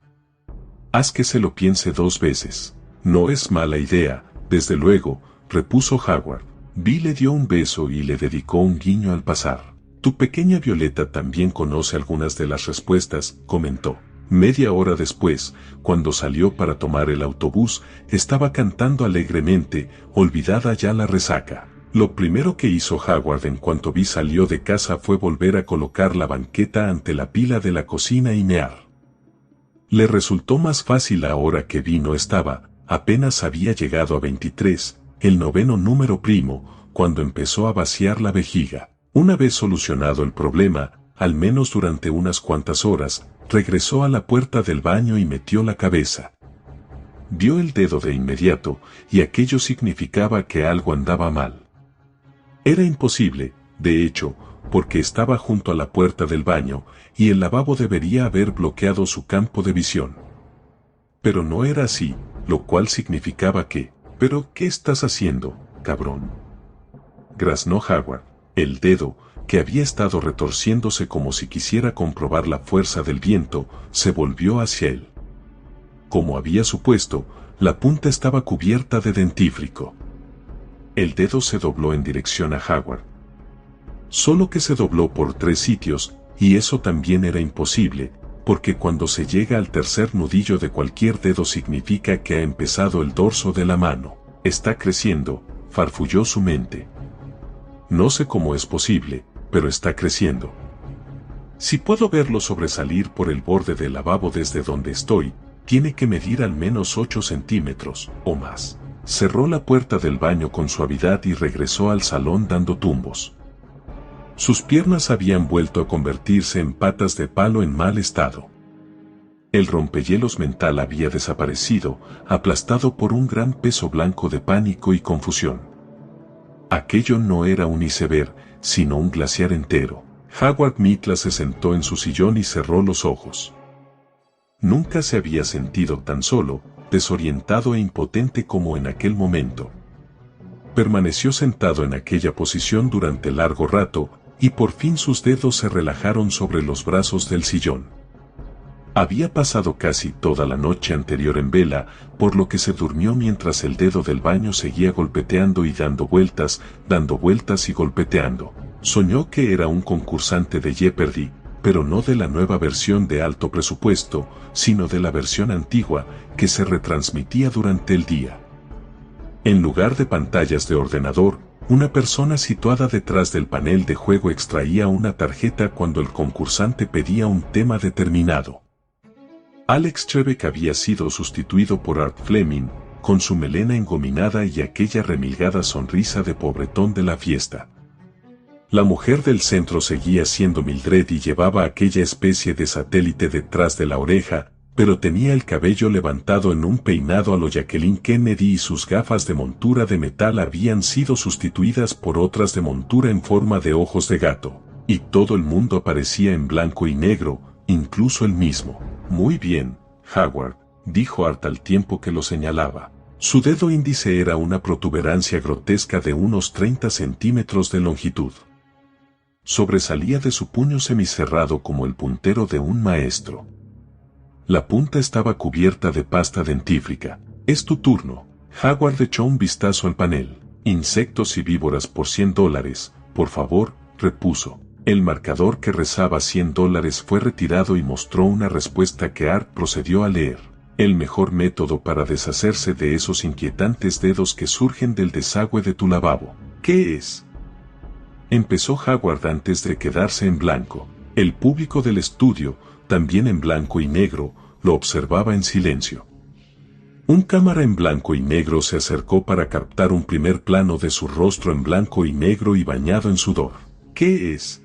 Haz que se lo piense 2 veces. No es mala idea, desde luego, repuso Howard. Vi le dio un beso y le dedicó un guiño al pasar. Tu pequeña Violeta también conoce algunas de las respuestas, comentó. Media hora después, cuando salió para tomar el autobús, estaba cantando alegremente, olvidada ya la resaca. Lo primero que hizo Howard en cuanto Vi salió de casa fue volver a colocar la banqueta ante la pila de la cocina y mear. Le resultó más fácil ahora que Vi no estaba, apenas había llegado a 23, el 9º número primo, cuando empezó a vaciar la vejiga. Una vez solucionado el problema, al menos durante unas cuantas horas, regresó a la puerta del baño y metió la cabeza. Vio el dedo de inmediato, y aquello significaba que algo andaba mal. Era imposible, de hecho, porque estaba junto a la puerta del baño, y el lavabo debería haber bloqueado su campo de visión. Pero no era así, lo cual significaba que, ¿pero qué estás haciendo, cabrón? Graznó Howard. El dedo, que había estado retorciéndose como si quisiera comprobar la fuerza del viento, se volvió hacia él. Como había supuesto, la punta estaba cubierta de dentífrico. El dedo se dobló en dirección a Howard. Solo que se dobló por 3 sitios, y eso también era imposible, porque cuando se llega al tercer nudillo de cualquier dedo significa que ha empezado el dorso de la mano. Está creciendo, farfulló su mente. No sé cómo es posible, pero está creciendo. Si puedo verlo sobresalir por el borde del lavabo desde donde estoy, tiene que medir al menos 8 centímetros, o más. Cerró la puerta del baño con suavidad y regresó al salón dando tumbos. Sus piernas habían vuelto a convertirse en patas de palo en mal estado. El rompehielos mental había desaparecido, aplastado por un gran peso blanco de pánico y confusión. Aquello no era un iceberg, sino un glaciar entero. Howard Mitla se sentó en su sillón y cerró los ojos. Nunca se había sentido tan solo, desorientado e impotente como en aquel momento. Permaneció sentado en aquella posición durante largo rato, y por fin sus dedos se relajaron sobre los brazos del sillón. Había pasado casi toda la noche anterior en vela, por lo que se durmió mientras el dedo del baño seguía golpeteando y dando vueltas y golpeteando. Soñó que era un concursante de Jeopardy, pero no de la nueva versión de alto presupuesto, sino de la versión antigua, que se retransmitía durante el día. En lugar de pantallas de ordenador, una persona situada detrás del panel de juego extraía una tarjeta cuando el concursante pedía un tema determinado. Alex Trebek había sido sustituido por Art Fleming, con su melena engominada y aquella remilgada sonrisa de pobretón de la fiesta. La mujer del centro seguía siendo Mildred y llevaba aquella especie de satélite detrás de la oreja, pero tenía el cabello levantado en un peinado a lo Jacqueline Kennedy y sus gafas de montura de metal habían sido sustituidas por otras de montura en forma de ojos de gato, y todo el mundo aparecía en blanco y negro, incluso él mismo. Muy bien, Howard, dijo Art al tiempo que lo señalaba. Su dedo índice era una protuberancia grotesca de unos 30 centímetros de longitud. Sobresalía de su puño semicerrado como el puntero de un maestro. La punta estaba cubierta de pasta dentífrica. Es tu turno. Howard echó un vistazo al panel. Insectos y víboras por $100, por favor, repuso. El marcador que rezaba $100 fue retirado y mostró una respuesta que Art procedió a leer. El mejor método para deshacerse de esos inquietantes dedos que surgen del desagüe de tu lavabo. ¿Qué es? Empezó Howard antes de quedarse en blanco. El público del estudio, también en blanco y negro, lo observaba en silencio. Un cámara en blanco y negro se acercó para captar un primer plano de su rostro en blanco y negro y bañado en sudor. ¿Qué es?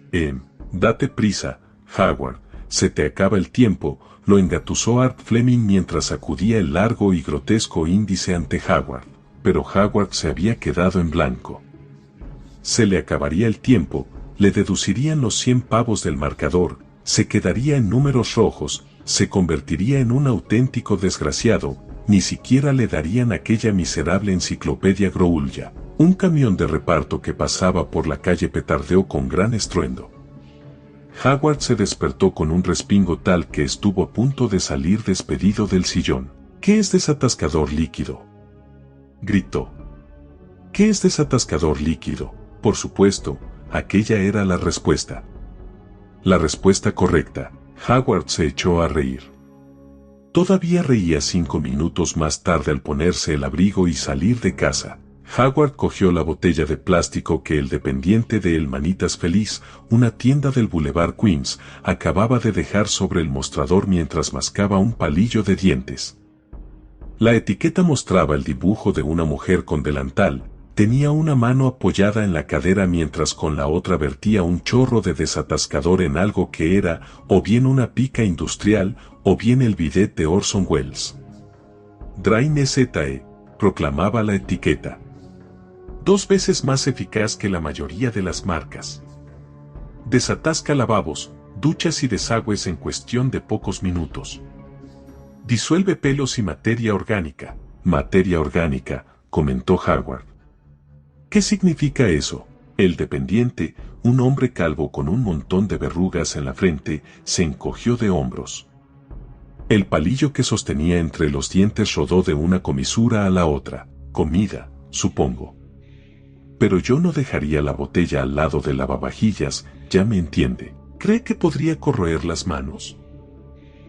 Date prisa, Howard, se te acaba el tiempo, lo engatusó Art Fleming mientras sacudía el largo y grotesco índice ante Howard. Pero Howard se había quedado en blanco. Se le acabaría el tiempo, le deducirían los 100 pavos del marcador, se quedaría en números rojos, se convertiría en un auténtico desgraciado, ni siquiera le darían aquella miserable enciclopedia Groulla. Un camión de reparto que pasaba por la calle petardeó con gran estruendo. Howard se despertó con un respingo tal que estuvo a punto de salir despedido del sillón. ¿Qué es desatascador líquido?, gritó. ¿Qué es desatascador líquido? Por supuesto, aquella era la respuesta. La respuesta correcta. Howard se echó a reír. Todavía reía 5 minutos más tarde al ponerse el abrigo y salir de casa. Howard cogió la botella de plástico que el dependiente de El Manitas Feliz, una tienda del Boulevard Queens, acababa de dejar sobre el mostrador mientras mascaba un palillo de dientes. La etiqueta mostraba el dibujo de una mujer con delantal. Tenía una mano apoyada en la cadera mientras con la otra vertía un chorro de desatascador en algo que era o bien una pica industrial o bien el bidet de Orson Welles. Drain ZE, proclamaba la etiqueta. 2 veces más eficaz que la mayoría de las marcas. Desatasca lavabos, duchas y desagües en cuestión de pocos minutos. Disuelve pelos y materia orgánica. Materia orgánica, comentó Howard. ¿Qué significa eso? El dependiente, un hombre calvo con un montón de verrugas en la frente, se encogió de hombros. El palillo que sostenía entre los dientes rodó de una comisura a la otra. Comida, supongo. Pero yo no dejaría la botella al lado del lavavajillas, ya me entiende. ¿Cree que podría corroer las manos?,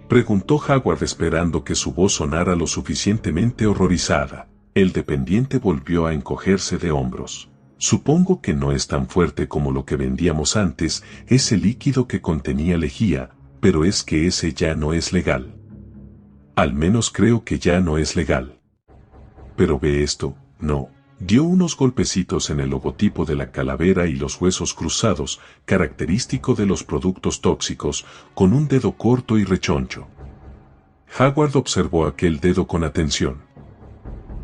preguntó Howard esperando que su voz sonara lo suficientemente horrorizada. El dependiente volvió a encogerse de hombros. Supongo que no es tan fuerte como lo que vendíamos antes, ese líquido que contenía lejía, pero es que ese ya no es legal. Al menos creo que ya no es legal. Pero ve esto, no. Dio unos golpecitos en el logotipo de la calavera y los huesos cruzados, característico de los productos tóxicos, con un dedo corto y rechoncho. Howard observó aquel dedo con atención.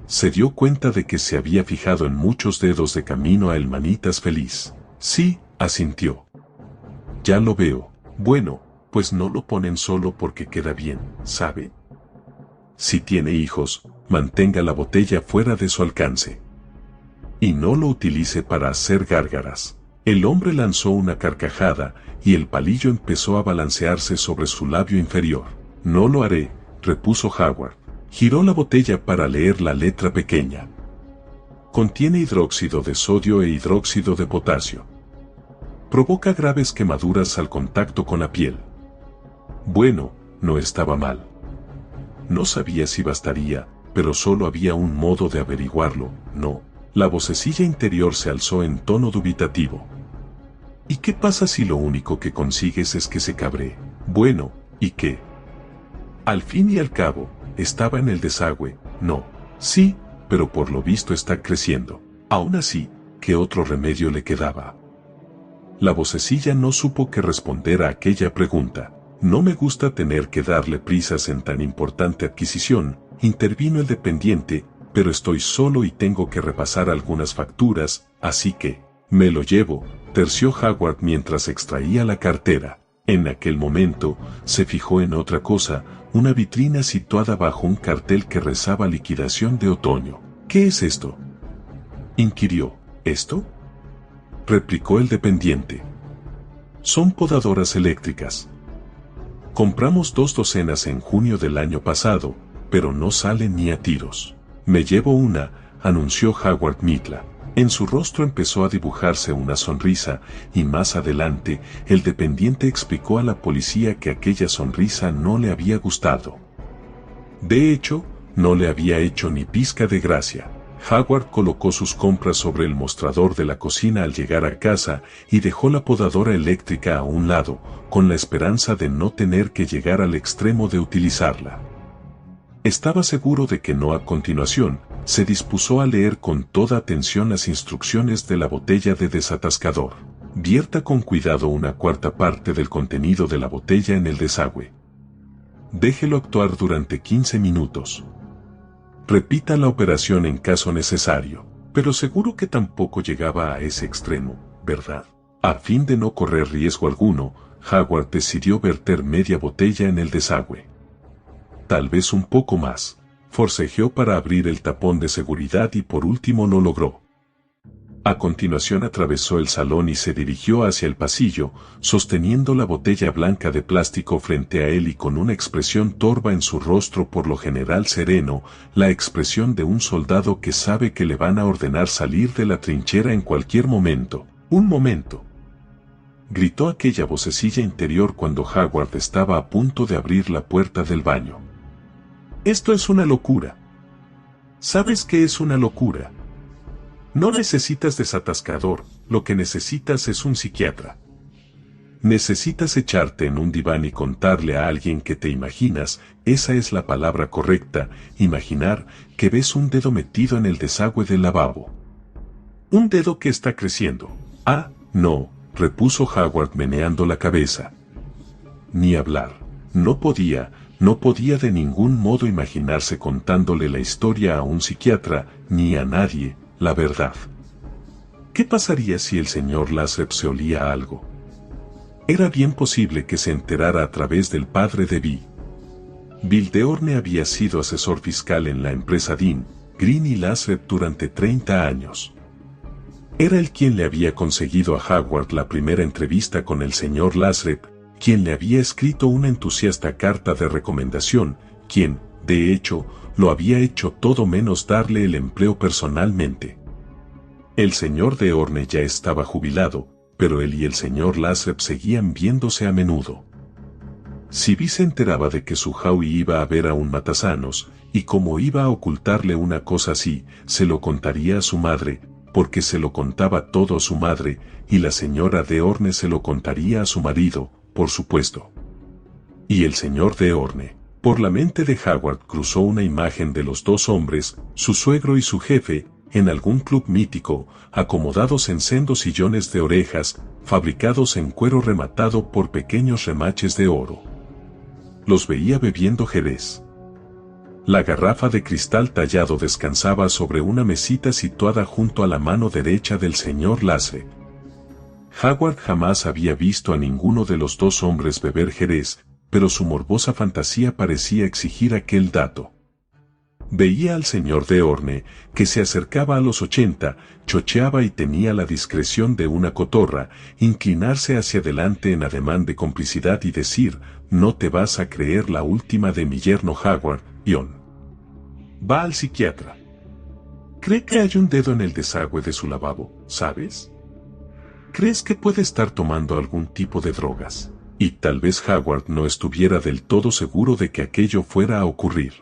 Se dio cuenta de que se había fijado en muchos dedos de camino a El Manitas Feliz. Sí, asintió. Ya lo veo. Bueno, pues no lo ponen solo porque queda bien, ¿sabe? Si tiene hijos, mantenga la botella fuera de su alcance. Y no lo utilice para hacer gárgaras. El hombre lanzó una carcajada y el palillo empezó a balancearse sobre su labio inferior. No lo haré, repuso Howard. Giró la botella para leer la letra pequeña. Contiene hidróxido de sodio e hidróxido de potasio. Provoca graves quemaduras al contacto con la piel. Bueno, no estaba mal. No sabía si bastaría, pero solo había un modo de averiguarlo, ¿no? La vocecilla interior se alzó en tono dubitativo. ¿Y qué pasa si lo único que consigues es que se cabree? Bueno, ¿y qué? Al fin y al cabo, estaba en el desagüe, no. Sí, pero por lo visto está creciendo. Aún así, ¿qué otro remedio le quedaba? La vocecilla no supo qué responder a aquella pregunta. No me gusta tener que darle prisas en tan importante adquisición, intervino el dependiente, pero estoy solo y tengo que repasar algunas facturas, así que, me lo llevo, terció Howard mientras extraía la cartera. En aquel momento, se fijó en otra cosa, una vitrina situada bajo un cartel que rezaba liquidación de otoño. ¿Qué es esto?, inquirió. ¿Esto?, replicó el dependiente. Son podadoras eléctricas. Compramos 2 docenas en junio del año pasado, pero no salen ni a tiros. Me llevo una, anunció Howard Mitla. En su rostro empezó a dibujarse una sonrisa, y más adelante, el dependiente explicó a la policía que aquella sonrisa no le había gustado. De hecho, no le había hecho ni pizca de gracia. Howard colocó sus compras sobre el mostrador de la cocina al llegar a casa y dejó la podadora eléctrica a un lado, con la esperanza de no tener que llegar al extremo de utilizarla. Estaba seguro de que no. A continuación, se dispuso a leer con toda atención las instrucciones de la botella de desatascador. Vierta con cuidado una cuarta parte del contenido de la botella en el desagüe. Déjelo actuar durante 15 minutos. Repita la operación en caso necesario, pero seguro que tampoco llegaba a ese extremo, ¿verdad? A fin de no correr riesgo alguno, Howard decidió verter media botella en el desagüe. Tal vez un poco más. Forcejeó para abrir el tapón de seguridad y por último lo logró. A continuación atravesó el salón y se dirigió hacia el pasillo, sosteniendo la botella blanca de plástico frente a él y con una expresión torva en su rostro, por lo general sereno, la expresión de un soldado que sabe que le van a ordenar salir de la trinchera en cualquier momento. ¡Un momento!, gritó aquella vocecilla interior cuando Howard estaba a punto de abrir la puerta del baño. Esto es una locura. ¿Sabes qué es una locura? No necesitas desatascador, lo que necesitas es un psiquiatra. Necesitas echarte en un diván y contarle a alguien que te imaginas, esa es la palabra correcta, imaginar que ves un dedo metido en el desagüe del lavabo. Un dedo que está creciendo. Ah, no, repuso Howard meneando la cabeza. Ni hablar. No podía de ningún modo imaginarse contándole la historia a un psiquiatra, ni a nadie, la verdad. ¿Qué pasaría si el señor Lasrep se olía algo? Era bien posible que se enterara a través del padre de Bill. Bill Deorne había sido asesor fiscal en la empresa Dean, Green y Lasrep durante 30 años. Era él quien le había conseguido a Howard la primera entrevista con el señor Lasrep, quien le había escrito una entusiasta carta de recomendación, quien, de hecho, lo había hecho todo menos darle el empleo personalmente. El señor Deorne ya estaba jubilado, pero él y el señor Lasrep seguían viéndose a menudo. Si Vi se enteraba de que su Howie iba a ver a un matasanos, y como iba a ocultarle una cosa así, se lo contaría a su madre, porque se lo contaba todo a su madre, y la señora Deorne se lo contaría a su marido, por supuesto. Y el señor Deorne. Por la mente de Howard cruzó una imagen de los dos hombres, su suegro y su jefe, en algún club mítico, acomodados en sendos sillones de orejas, fabricados en cuero rematado por pequeños remaches de oro. Los veía bebiendo jerez. La garrafa de cristal tallado descansaba sobre una mesita situada junto a la mano derecha del señor Lasrep. Howard jamás había visto a ninguno de los dos hombres beber jerez, pero su morbosa fantasía parecía exigir aquel dato. Veía al señor Deorne, que se acercaba a los 80, chocheaba y tenía la discreción de una cotorra, inclinarse hacia adelante en ademán de complicidad y decir, no te vas a creer la última de mi yerno Howard, Ion. Va al psiquiatra. Cree que hay un dedo en el desagüe de su lavabo, ¿sabes? ¿Crees que puede estar tomando algún tipo de drogas? Y tal vez Howard no estuviera del todo seguro de que aquello fuera a ocurrir.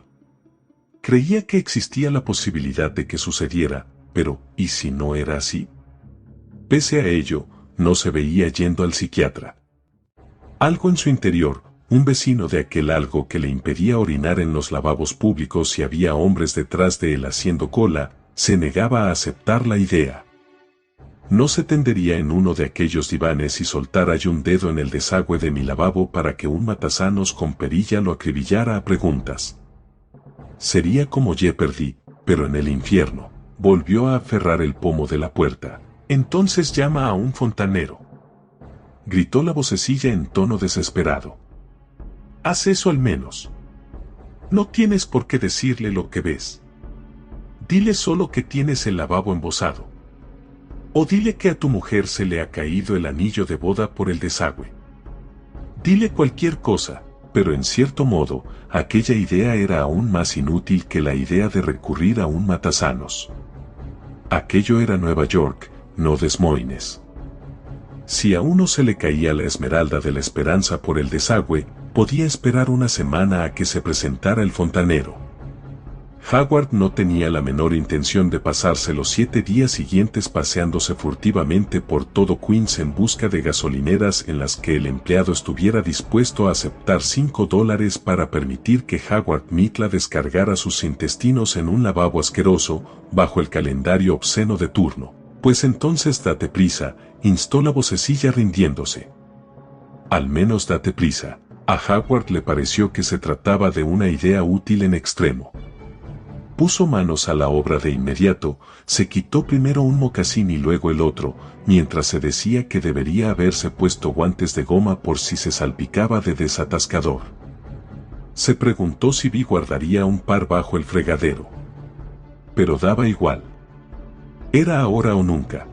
Creía que existía la posibilidad de que sucediera, pero ¿y si no era así? Pese a ello, no se veía yendo al psiquiatra. Algo en su interior, un vecino de aquel algo que le impedía orinar en los lavabos públicos si había hombres detrás de él haciendo cola, se negaba a aceptar la idea. No se tendería en uno de aquellos divanes y soltara yo un dedo en el desagüe de mi lavabo para que un matasanos con perilla lo acribillara a preguntas. Sería como Jeopardy, pero en el infierno. Volvió a aferrar el pomo de la puerta. Entonces llama a un fontanero. Gritó la vocecilla en tono desesperado. Haz eso al menos. No tienes por qué decirle lo que ves. Dile solo que tienes el lavabo embosado. O dile que a tu mujer se le ha caído el anillo de boda por el desagüe. Dile cualquier cosa, pero en cierto modo, aquella idea era aún más inútil que la idea de recurrir a un matasanos. Aquello era Nueva York, no Des Moines. Si a uno se le caía la esmeralda de la esperanza por el desagüe, podía esperar una semana a que se presentara el fontanero. Howard no tenía la menor intención de pasarse los 7 días siguientes paseándose furtivamente por todo Queens en busca de gasolineras en las que el empleado estuviera dispuesto a aceptar $5 para permitir que Howard Mitla descargara sus intestinos en un lavabo asqueroso, bajo el calendario obsceno de turno. Pues entonces date prisa, instó la vocecilla rindiéndose. Al menos date prisa. A Howard le pareció que se trataba de una idea útil en extremo. Puso manos a la obra de inmediato, se quitó primero un mocasín y luego el otro, mientras se decía que debería haberse puesto guantes de goma por si se salpicaba de desatascador. Se preguntó si Vi guardaría un par bajo el fregadero. Pero daba igual. Era ahora o nunca.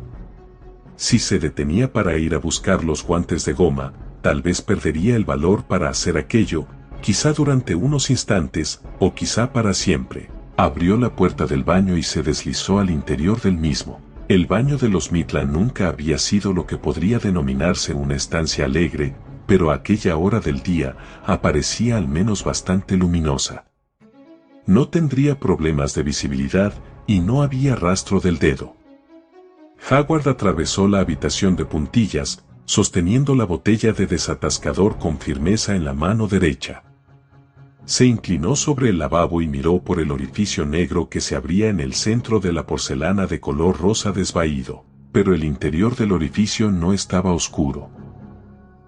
Si se detenía para ir a buscar los guantes de goma, tal vez perdería el valor para hacer aquello, quizá durante unos instantes, o quizá para siempre. Abrió la puerta del baño y se deslizó al interior del mismo. El baño de los Mitla nunca había sido lo que podría denominarse una estancia alegre, pero a aquella hora del día aparecía al menos bastante luminosa. No tendría problemas de visibilidad y no había rastro del dedo. Howard atravesó la habitación de puntillas, sosteniendo la botella de desatascador con firmeza en la mano derecha. Se inclinó sobre el lavabo y miró por el orificio negro que se abría en el centro de la porcelana de color rosa desvaído, pero el interior del orificio no estaba oscuro.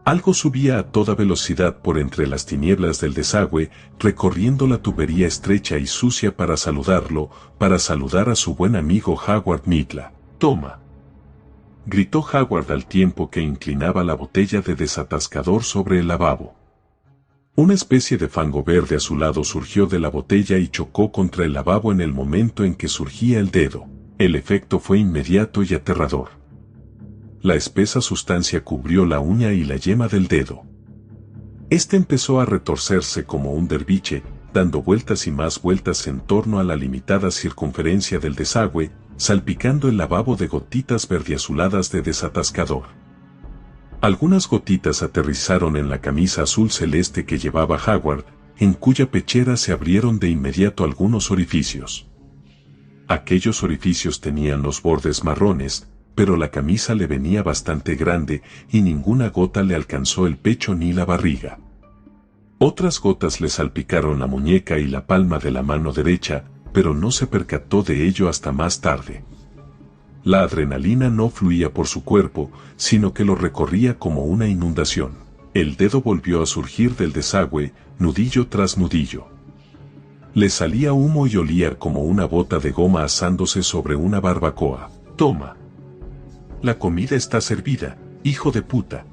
Algo subía a toda velocidad por entre las tinieblas del desagüe, recorriendo la tubería estrecha y sucia para saludar a su buen amigo Howard Mitla. «Toma», gritó Howard al tiempo que inclinaba la botella de desatascador sobre el lavabo. Una especie de fango verde azulado surgió de la botella y chocó contra el lavabo en el momento en que surgía el dedo. El efecto fue inmediato y aterrador. La espesa sustancia cubrió la uña y la yema del dedo. Este empezó a retorcerse como un derviche, dando vueltas y más vueltas en torno a la limitada circunferencia del desagüe, salpicando el lavabo de gotitas verdiazuladas de desatascador. Algunas gotitas aterrizaron en la camisa azul celeste que llevaba Howard, en cuya pechera se abrieron de inmediato algunos orificios. Aquellos orificios tenían los bordes marrones, pero la camisa le venía bastante grande y ninguna gota le alcanzó el pecho ni la barriga. Otras gotas le salpicaron la muñeca y la palma de la mano derecha, pero no se percató de ello hasta más tarde. La adrenalina no fluía por su cuerpo, sino que lo recorría como una inundación. El dedo volvió a surgir del desagüe, nudillo tras nudillo. Le salía humo y olía como una bota de goma asándose sobre una barbacoa. «Toma. La comida está servida, hijo de puta»,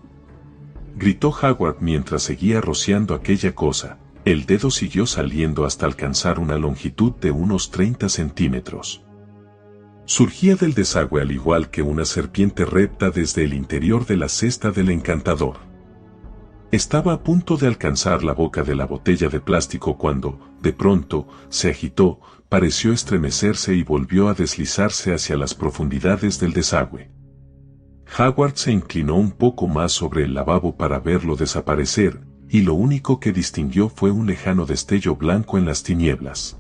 gritó Howard mientras seguía rociando aquella cosa. El dedo siguió saliendo hasta alcanzar una longitud de unos 30 centímetros. Surgía del desagüe al igual que una serpiente recta desde el interior de la cesta del encantador. Estaba a punto de alcanzar la boca de la botella de plástico cuando, de pronto, se agitó, pareció estremecerse y volvió a deslizarse hacia las profundidades del desagüe. Howard se inclinó un poco más sobre el lavabo para verlo desaparecer, y lo único que distinguió fue un lejano destello blanco en las tinieblas.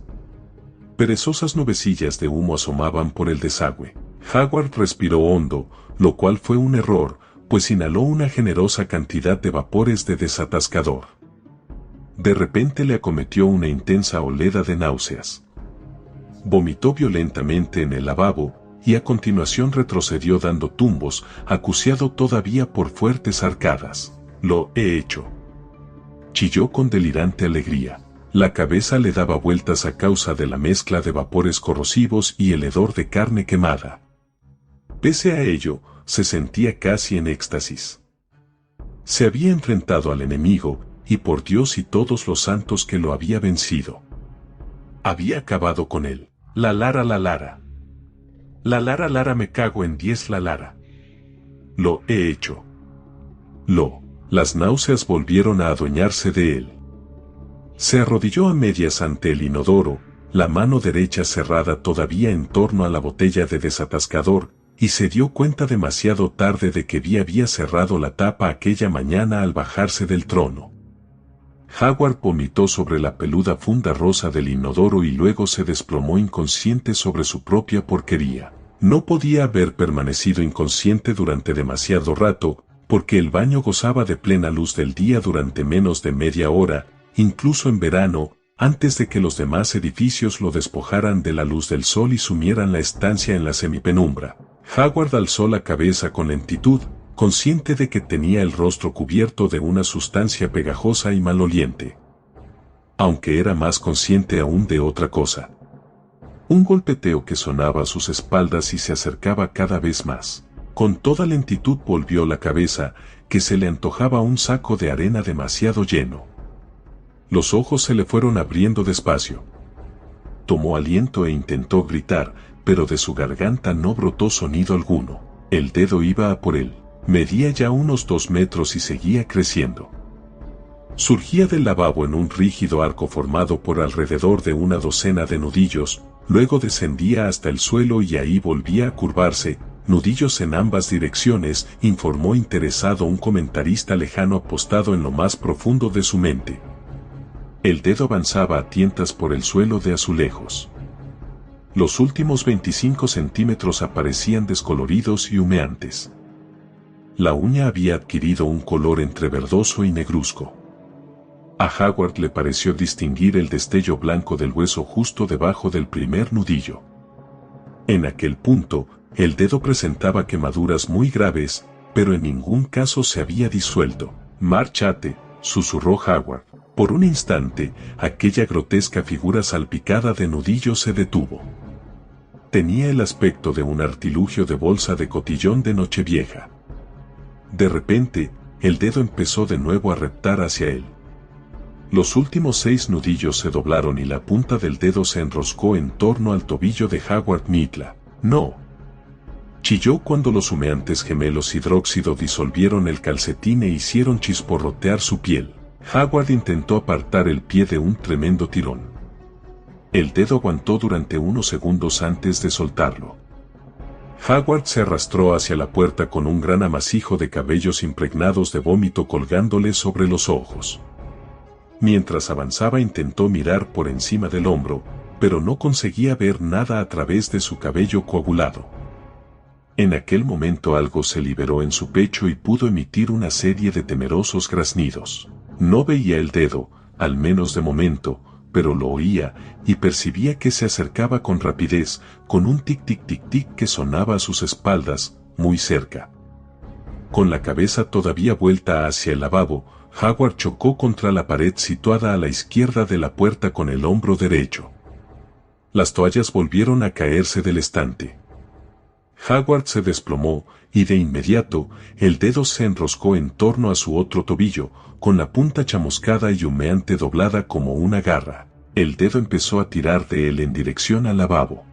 Perezosas nubecillas de humo asomaban por el desagüe. Howard respiró hondo, lo cual fue un error, pues inhaló una generosa cantidad de vapores de desatascador. De repente le acometió una intensa oleda de náuseas. Vomitó violentamente en el lavabo, y a continuación retrocedió dando tumbos, acuciado todavía por fuertes arcadas. «Lo he hecho», chilló con delirante alegría. La cabeza le daba vueltas a causa de la mezcla de vapores corrosivos y el hedor de carne quemada. Pese a ello, se sentía casi en éxtasis. Se había enfrentado al enemigo, y por Dios y todos los santos que lo había vencido. Había acabado con él. La Lara, la Lara. La Lara, Lara, me cago en 10, la Lara. Lo he hecho. Las náuseas volvieron a adueñarse de él. Se arrodilló a medias ante el inodoro, la mano derecha cerrada todavía en torno a la botella de desatascador, y se dio cuenta demasiado tarde de que Vi había cerrado la tapa aquella mañana al bajarse del trono. Howard vomitó sobre la peluda funda rosa del inodoro y luego se desplomó inconsciente sobre su propia porquería. No podía haber permanecido inconsciente durante demasiado rato, porque el baño gozaba de plena luz del día durante menos de media hora, incluso en verano, antes de que los demás edificios lo despojaran de la luz del sol y sumieran la estancia en la semipenumbra. Howard alzó la cabeza con lentitud, consciente de que tenía el rostro cubierto de una sustancia pegajosa y maloliente. Aunque era más consciente aún de otra cosa. Un golpeteo que sonaba a sus espaldas y se acercaba cada vez más. Con toda lentitud volvió la cabeza, que se le antojaba un saco de arena demasiado lleno. Los ojos se le fueron abriendo despacio. Tomó aliento e intentó gritar, pero de su garganta no brotó sonido alguno. El dedo iba a por él. Medía ya unos 2 metros y seguía creciendo. Surgía del lavabo en un rígido arco formado por alrededor de una docena de nudillos, luego descendía hasta el suelo y ahí volvía a curvarse, nudillos en ambas direcciones, informó interesado un comentarista lejano apostado en lo más profundo de su mente. El dedo avanzaba a tientas por el suelo de azulejos. Los últimos 25 centímetros aparecían descoloridos y humeantes. La uña había adquirido un color entre verdoso y negruzco. A Howard le pareció distinguir el destello blanco del hueso justo debajo del primer nudillo. En aquel punto, el dedo presentaba quemaduras muy graves, pero en ningún caso se había disuelto. «Márchate», susurró Howard. Por un instante, aquella grotesca figura salpicada de nudillos se detuvo. Tenía el aspecto de un artilugio de bolsa de cotillón de Nochevieja. De repente, el dedo empezó de nuevo a reptar hacia él. Los últimos 6 nudillos se doblaron y la punta del dedo se enroscó en torno al tobillo de Howard Mitla. «No», chilló cuando los humeantes gemelos hidróxido disolvieron el calcetín e hicieron chisporrotear su piel. Howard intentó apartar el pie de un tremendo tirón. El dedo aguantó durante unos segundos antes de soltarlo. Howard se arrastró hacia la puerta con un gran amasijo de cabellos impregnados de vómito colgándole sobre los ojos. Mientras avanzaba intentó mirar por encima del hombro, pero no conseguía ver nada a través de su cabello coagulado. En aquel momento algo se liberó en su pecho y pudo emitir una serie de temerosos graznidos. No veía el dedo, al menos de momento, pero lo oía, y percibía que se acercaba con rapidez, con un tic-tic-tic-tic que sonaba a sus espaldas, muy cerca. Con la cabeza todavía vuelta hacia el lavabo, Howard chocó contra la pared situada a la izquierda de la puerta con el hombro derecho. Las toallas volvieron a caerse del estante. Howard se desplomó, y de inmediato, el dedo se enroscó en torno a su otro tobillo, con la punta chamuscada y humeante doblada como una garra. El dedo empezó a tirar de él en dirección al lavabo.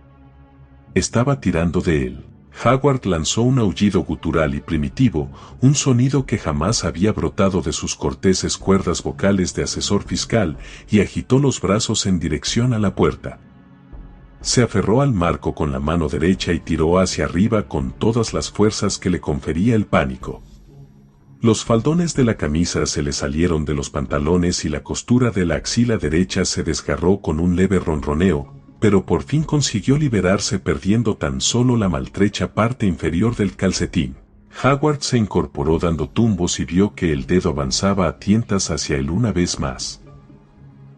Estaba tirando de él. Howard lanzó un aullido gutural y primitivo, un sonido que jamás había brotado de sus corteses cuerdas vocales de asesor fiscal, y agitó los brazos en dirección a la puerta. Se aferró al marco con la mano derecha y tiró hacia arriba con todas las fuerzas que le confería el pánico. Los faldones de la camisa se le salieron de los pantalones y la costura de la axila derecha se desgarró con un leve ronroneo, pero por fin consiguió liberarse perdiendo tan solo la maltrecha parte inferior del calcetín. Howard se incorporó dando tumbos y vio que el dedo avanzaba a tientas hacia él una vez más.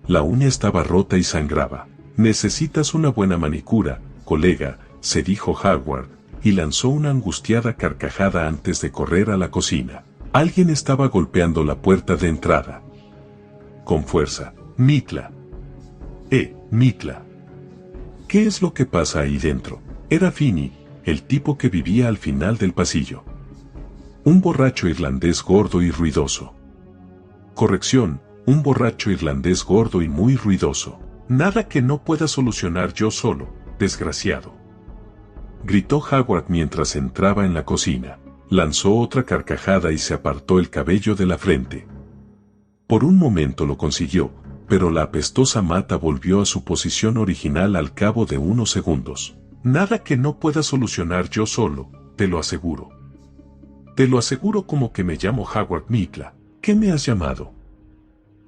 La uña estaba rota y sangraba. «Necesitas una buena manicura, colega», se dijo Howard, y lanzó una angustiada carcajada antes de correr a la cocina. Alguien estaba golpeando la puerta de entrada. Con fuerza. «Mitla. Mitla. ¿Qué es lo que pasa ahí dentro?». Era Finney, el tipo que vivía al final del pasillo. Un borracho irlandés gordo y ruidoso. Corrección, un borracho irlandés gordo y muy ruidoso. «Nada que no pueda solucionar yo solo, desgraciado», gritó Howard mientras entraba en la cocina. Lanzó otra carcajada y se apartó el cabello de la frente. Por un momento lo consiguió, pero la apestosa mata volvió a su posición original al cabo de unos segundos. «Nada que no pueda solucionar yo solo, te lo aseguro». «Te lo aseguro como que me llamo Howard Mitla». «¿Qué me has llamado?».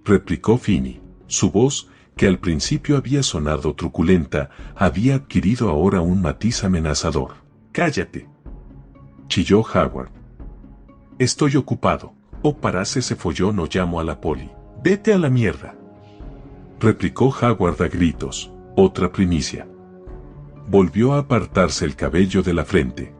replicó Finney. Su voz, que al principio había sonado truculenta, había adquirido ahora un matiz amenazador. «Cállate», chilló Howard. «Estoy ocupado. O parase ese follón o llamo a la poli. Vete a la mierda», replicó Howard a gritos. Otra primicia. Volvió a apartarse el cabello de la frente.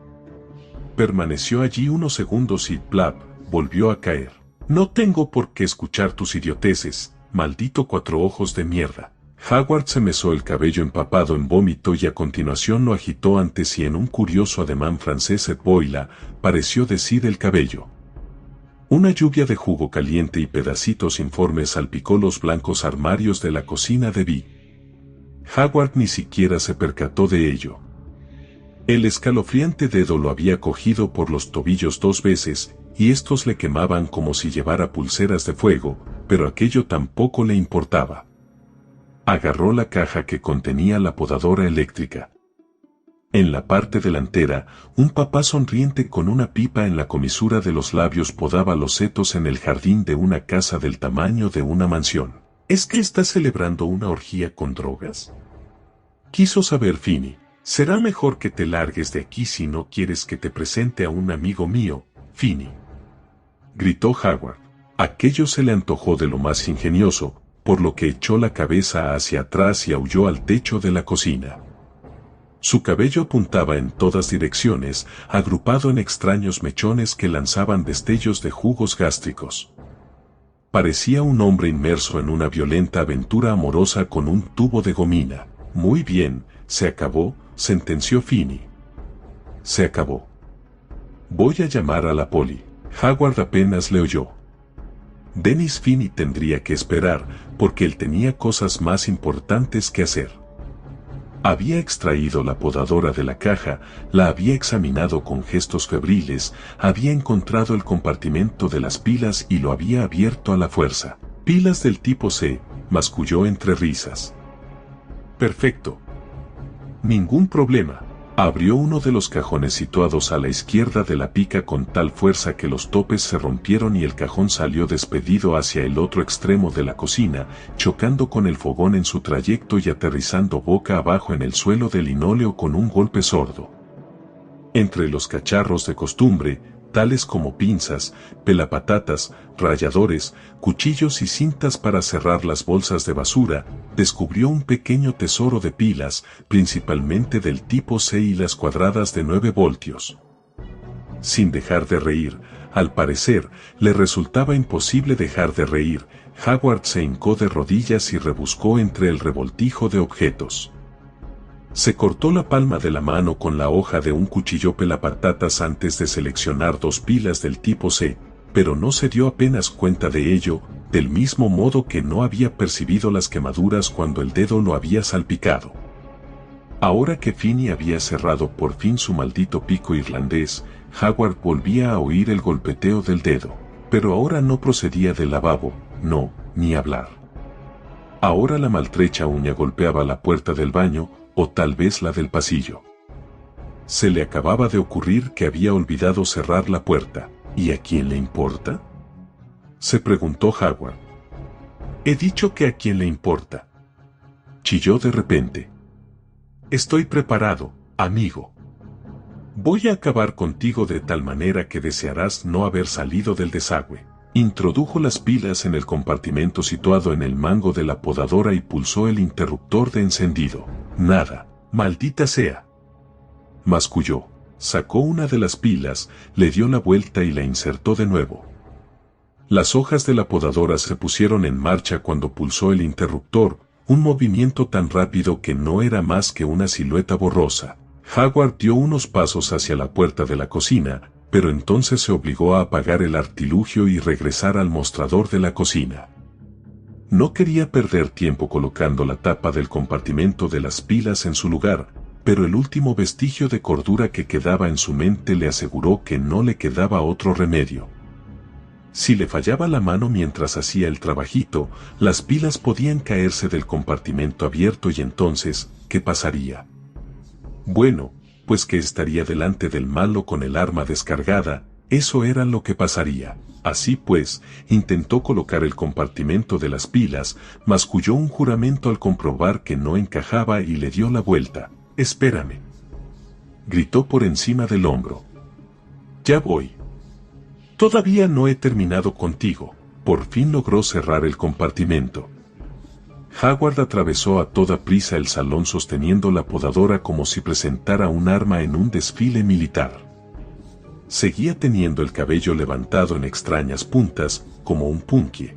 Permaneció allí unos segundos y plap, volvió a caer. «No tengo por qué escuchar tus idioteces, maldito cuatro ojos de mierda». Howard se mesó el cabello empapado en vómito y a continuación lo agitó ante sí en un curioso ademán francés et boila, pareció decir el cabello. Una lluvia de jugo caliente y pedacitos informes salpicó los blancos armarios de la cocina de Vi. Howard ni siquiera se percató de ello. El escalofriante dedo lo había cogido por los tobillos 2 veces, y estos le quemaban como si llevara pulseras de fuego, pero aquello tampoco le importaba. Agarró la caja que contenía la podadora eléctrica. En la parte delantera, un papá sonriente con una pipa en la comisura de los labios podaba los setos en el jardín de una casa del tamaño de una mansión. ¿Es que está celebrando una orgía con drogas?, quiso saber Finney. «Será mejor que te largues de aquí si no quieres que te presente a un amigo mío, Finney», gritó Howard. Aquello se le antojó de lo más ingenioso, por lo que echó la cabeza hacia atrás y aulló al techo de la cocina. Su cabello apuntaba en todas direcciones, agrupado en extraños mechones que lanzaban destellos de jugos gástricos. Parecía un hombre inmerso en una violenta aventura amorosa con un tubo de gomina. «Muy bien, se acabó», sentenció Finney. «Se acabó. Voy a llamar a la poli». Howard apenas le oyó. Dennis Finney tendría que esperar, porque él tenía cosas más importantes que hacer. Había extraído la podadora de la caja, la había examinado con gestos febriles, había encontrado el compartimento de las pilas y lo había abierto a la fuerza. «Pilas del tipo C», masculló entre risas. «Perfecto. Ningún problema». Abrió uno de los cajones situados a la izquierda de la pica con tal fuerza que los topes se rompieron y el cajón salió despedido hacia el otro extremo de la cocina, chocando con el fogón en su trayecto y aterrizando boca abajo en el suelo de linóleo con un golpe sordo. Entre los cacharros de costumbre, tales como pinzas, pelapatatas, ralladores, cuchillos y cintas para cerrar las bolsas de basura, descubrió un pequeño tesoro de pilas, principalmente del tipo C y las cuadradas de 9 voltios. Sin dejar de reír, al parecer, le resultaba imposible dejar de reír, Howard se hincó de rodillas y rebuscó entre el revoltijo de objetos. Se cortó la palma de la mano con la hoja de un cuchillo pelapatatas antes de seleccionar 2 pilas del tipo C, pero no se dio apenas cuenta de ello, del mismo modo que no había percibido las quemaduras cuando el dedo lo había salpicado. Ahora que Finney había cerrado por fin su maldito pico irlandés, Howard volvía a oír el golpeteo del dedo, pero ahora no procedía del lavabo, no, ni hablar. Ahora la maltrecha uña golpeaba la puerta del baño, o tal vez la del pasillo. Se le acababa de ocurrir que había olvidado cerrar la puerta. ¿Y a quién le importa?, se preguntó Howard. «He dicho que a quién le importa», chilló de repente. «Estoy preparado, amigo. Voy a acabar contigo de tal manera que desearás no haber salido del desagüe». Introdujo las pilas en el compartimento situado en el mango de la podadora y pulsó el interruptor de encendido. «Nada, maldita sea», masculló. Sacó una de las pilas, le dio la vuelta y la insertó de nuevo. Las hojas de la podadora se pusieron en marcha cuando pulsó el interruptor, un movimiento tan rápido que no era más que una silueta borrosa. Howard dio unos pasos hacia la puerta de la cocina, pero entonces se obligó a apagar el artilugio y regresar al mostrador de la cocina. No quería perder tiempo colocando la tapa del compartimento de las pilas en su lugar, pero el último vestigio de cordura que quedaba en su mente le aseguró que no le quedaba otro remedio. Si le fallaba la mano mientras hacía el trabajito, las pilas podían caerse del compartimento abierto y entonces, ¿qué pasaría? Bueno, pues que estaría delante del malo con el arma descargada, eso era lo que pasaría. Así pues, intentó colocar el compartimento de las pilas, masculló un juramento al comprobar que no encajaba y le dio la vuelta. «Espérame», gritó por encima del hombro. «Ya voy. Todavía no he terminado contigo». Por fin logró cerrar el compartimento. Hayward atravesó a toda prisa el salón sosteniendo la podadora como si presentara un arma en un desfile militar. Seguía teniendo el cabello levantado en extrañas puntas, como un punkie.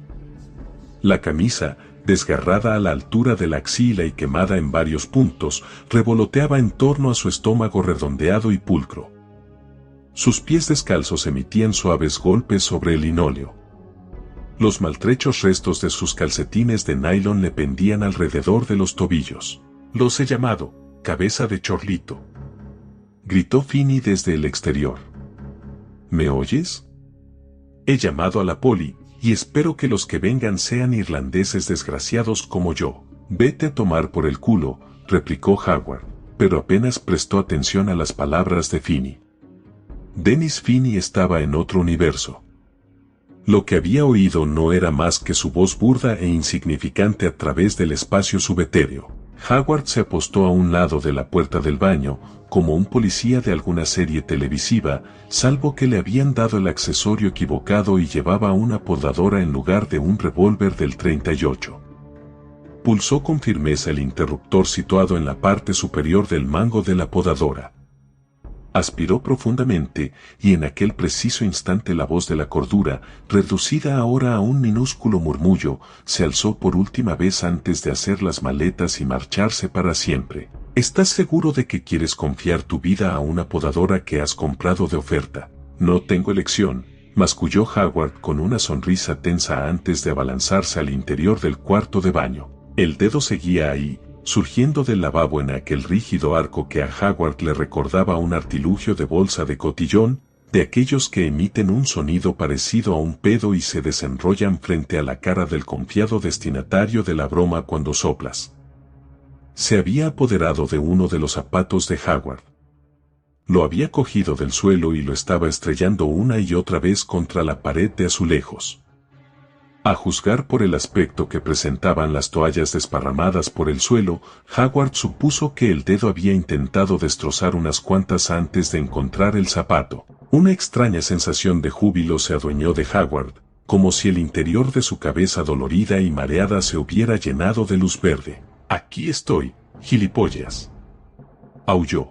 La camisa, desgarrada a la altura de la axila y quemada en varios puntos, revoloteaba en torno a su estómago redondeado y pulcro. Sus pies descalzos emitían suaves golpes sobre el linóleo. Los maltrechos restos de sus calcetines de nylon le pendían alrededor de los tobillos. «Los he llamado, cabeza de chorlito», gritó Finney desde el exterior. «¿Me oyes? He llamado a la poli, y espero que los que vengan sean irlandeses desgraciados como yo». «Vete a tomar por el culo», replicó Hayward, pero apenas prestó atención a las palabras de Finney. Dennis Finney estaba en otro universo. Lo que había oído no era más que su voz burda e insignificante a través del espacio subetéreo. Hayward se apostó a un lado de la puerta del baño, como un policía de alguna serie televisiva, salvo que le habían dado el accesorio equivocado y llevaba una podadora en lugar de un revólver del 38. Pulsó con firmeza el interruptor situado en la parte superior del mango de la podadora. Aspiró profundamente, y en aquel preciso instante la voz de la cordura, reducida ahora a un minúsculo murmullo, se alzó por última vez antes de hacer las maletas y marcharse para siempre. «¿Estás seguro de que quieres confiar tu vida a una podadora que has comprado de oferta?» «No tengo elección», masculló Hayward con una sonrisa tensa antes de abalanzarse al interior del cuarto de baño. El dedo seguía ahí, surgiendo del lavabo en aquel rígido arco que a Hayward le recordaba un artilugio de bolsa de cotillón, de aquellos que emiten un sonido parecido a un pedo y se desenrollan frente a la cara del confiado destinatario de la broma cuando soplas. Se había apoderado de uno de los zapatos de Hayward. Lo había cogido del suelo y lo estaba estrellando una y otra vez contra la pared de azulejos. A juzgar por el aspecto que presentaban las toallas desparramadas por el suelo, Hayward supuso que el dedo había intentado destrozar unas cuantas antes de encontrar el zapato. Una extraña sensación de júbilo se adueñó de Hayward, como si el interior de su cabeza dolorida y mareada se hubiera llenado de luz verde. «Aquí estoy, gilipollas», aulló.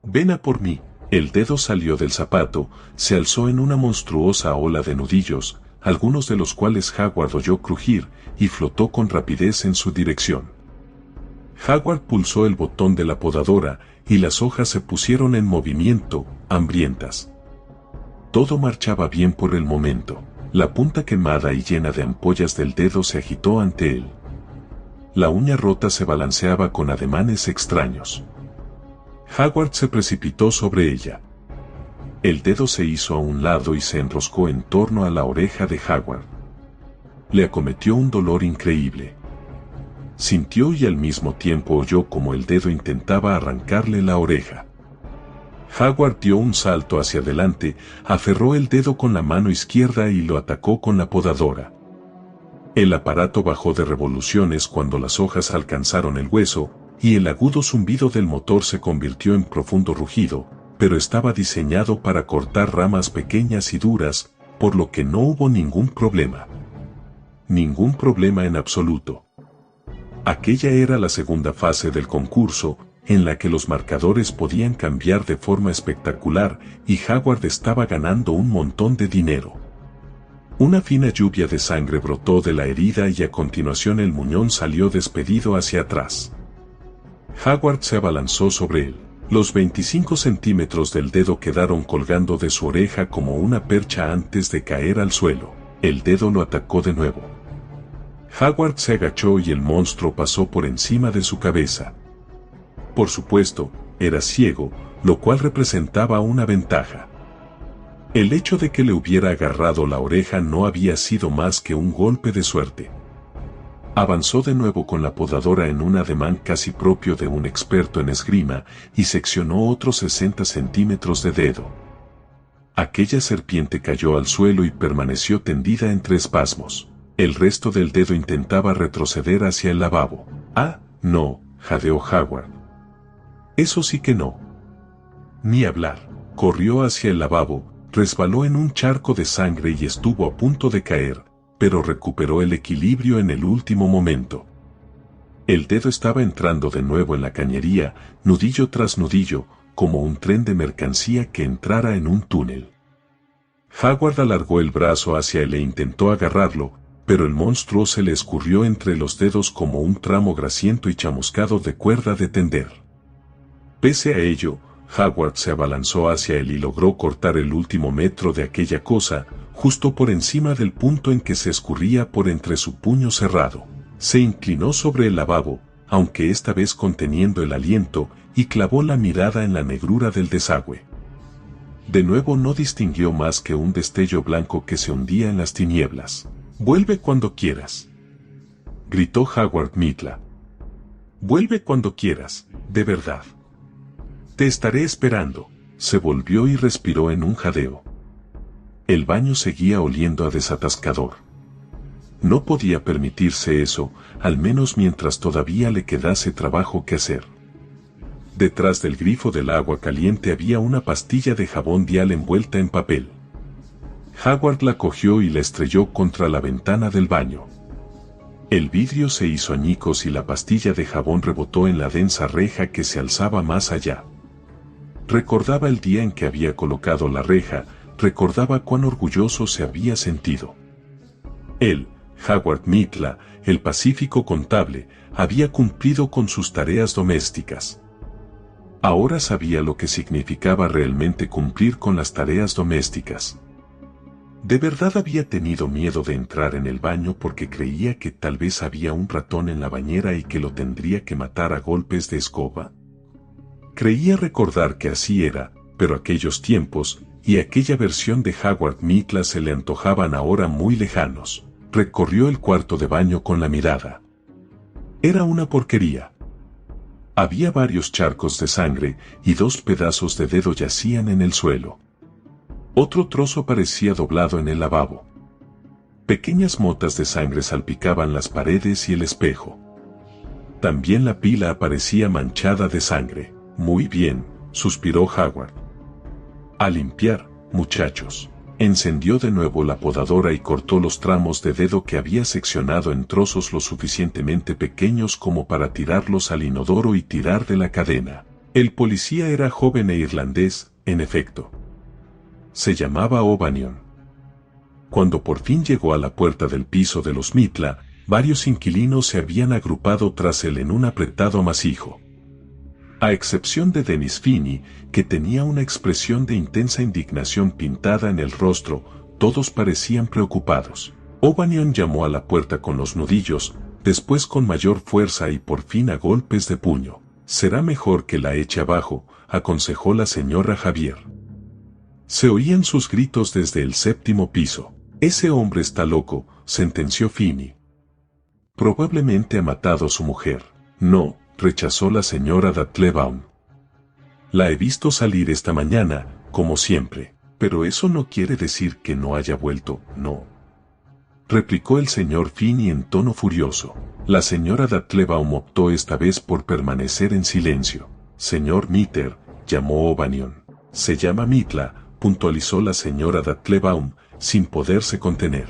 «Ven a por mí». El dedo salió del zapato, se alzó en una monstruosa ola de nudillos, algunos de los cuales Hayward oyó crujir, y flotó con rapidez en su dirección. Hayward pulsó el botón de la podadora, y las hojas se pusieron en movimiento, hambrientas. Todo marchaba bien por el momento. La punta quemada y llena de ampollas del dedo se agitó ante él. La uña rota se balanceaba con ademanes extraños. Hayward se precipitó sobre ella. El dedo se hizo a un lado y se enroscó en torno a la oreja de Hayward. Le acometió un dolor increíble. Sintió y al mismo tiempo oyó como el dedo intentaba arrancarle la oreja. Hayward dio un salto hacia adelante, aferró el dedo con la mano izquierda y lo atacó con la podadora. El aparato bajó de revoluciones cuando las hojas alcanzaron el hueso, y el agudo zumbido del motor se convirtió en profundo rugido, pero estaba diseñado para cortar ramas pequeñas y duras, por lo que no hubo ningún problema. Ningún problema en absoluto. Aquella era la segunda fase del concurso, en la que los marcadores podían cambiar de forma espectacular, y Hayward estaba ganando un montón de dinero. Una fina lluvia de sangre brotó de la herida y a continuación el muñón salió despedido hacia atrás. Hayward se abalanzó sobre él. Los 25 centímetros del dedo quedaron colgando de su oreja como una percha antes de caer al suelo. El dedo lo atacó de nuevo. Hayward se agachó y el monstruo pasó por encima de su cabeza. Por supuesto, era ciego, lo cual representaba una ventaja. El hecho de que le hubiera agarrado la oreja no había sido más que un golpe de suerte. Avanzó de nuevo con la podadora en un ademán casi propio de un experto en esgrima y seccionó otros 60 centímetros de dedo. Aquella serpiente cayó al suelo y permaneció tendida entre espasmos. El resto del dedo intentaba retroceder hacia el lavabo. «Ah, no», jadeó Howard. «Eso sí que no». Ni hablar. Corrió hacia el lavabo, resbaló en un charco de sangre y estuvo a punto de caer, pero recuperó el equilibrio en el último momento. El dedo estaba entrando de nuevo en la cañería, nudillo tras nudillo, como un tren de mercancía que entrara en un túnel. Howard alargó el brazo hacia él e intentó agarrarlo, pero el monstruo se le escurrió entre los dedos como un tramo grasiento y chamuscado de cuerda de tender. Pese a ello, Howard se abalanzó hacia él y logró cortar el último metro de aquella cosa, justo por encima del punto en que se escurría por entre su puño cerrado. Se inclinó sobre el lavabo, aunque esta vez conteniendo el aliento, y clavó la mirada en la negrura del desagüe. De nuevo no distinguió más que un destello blanco que se hundía en las tinieblas. «Vuelve cuando quieras», gritó Howard Mitla. «Vuelve cuando quieras, de verdad. Te estaré esperando». Se volvió y respiró en un jadeo. El baño seguía oliendo a desatascador. No podía permitirse eso, al menos mientras todavía le quedase trabajo que hacer. Detrás del grifo del agua caliente había una pastilla de jabón Dial envuelta en papel. Howard la cogió y la estrelló contra la ventana del baño. El vidrio se hizo añicos y la pastilla de jabón rebotó en la densa reja que se alzaba más allá. Recordaba el día en que había colocado la reja, recordaba cuán orgulloso se había sentido. Él, Howard Mitla, el pacífico contable, había cumplido con sus tareas domésticas. Ahora sabía lo que significaba realmente cumplir con las tareas domésticas. De verdad había tenido miedo de entrar en el baño porque creía que tal vez había un ratón en la bañera y que lo tendría que matar a golpes de escoba. Creía recordar que así era, pero aquellos tiempos y aquella versión de Howard Mitla se le antojaban ahora muy lejanos. Recorrió el cuarto de baño con la mirada. Era una porquería. Había varios charcos de sangre y 2 pedazos de dedo yacían en el suelo. Otro trozo parecía doblado en el lavabo. Pequeñas motas de sangre salpicaban las paredes y el espejo. También la pila aparecía manchada de sangre. «Muy bien», suspiró Howard. «A limpiar, muchachos». Encendió de nuevo la podadora y cortó los tramos de dedo que había seccionado en trozos lo suficientemente pequeños como para tirarlos al inodoro y tirar de la cadena. El policía era joven e irlandés, en efecto. Se llamaba O'Banion. Cuando por fin llegó a la puerta del piso de los Mitla, varios inquilinos se habían agrupado tras él en un apretado amasijo. A excepción de Dennis Finney, que tenía una expresión de intensa indignación pintada en el rostro, todos parecían preocupados. O'Banion llamó a la puerta con los nudillos, después con mayor fuerza y por fin a golpes de puño. «Será mejor que la eche abajo», aconsejó la señora Javier. Se oían sus gritos desde el 7º piso. «Ese hombre está loco», sentenció Finney. «Probablemente ha matado a su mujer». «No», rechazó la señora Datlebaum. «La he visto salir esta mañana, como siempre, pero eso no quiere decir que no haya vuelto, no», replicó el señor Finney en tono furioso. La señora Datlebaum optó esta vez por permanecer en silencio. «Señor Mitter», llamó O'Banion. «Se llama Mitla», puntualizó la señora Datlebaum, sin poderse contener.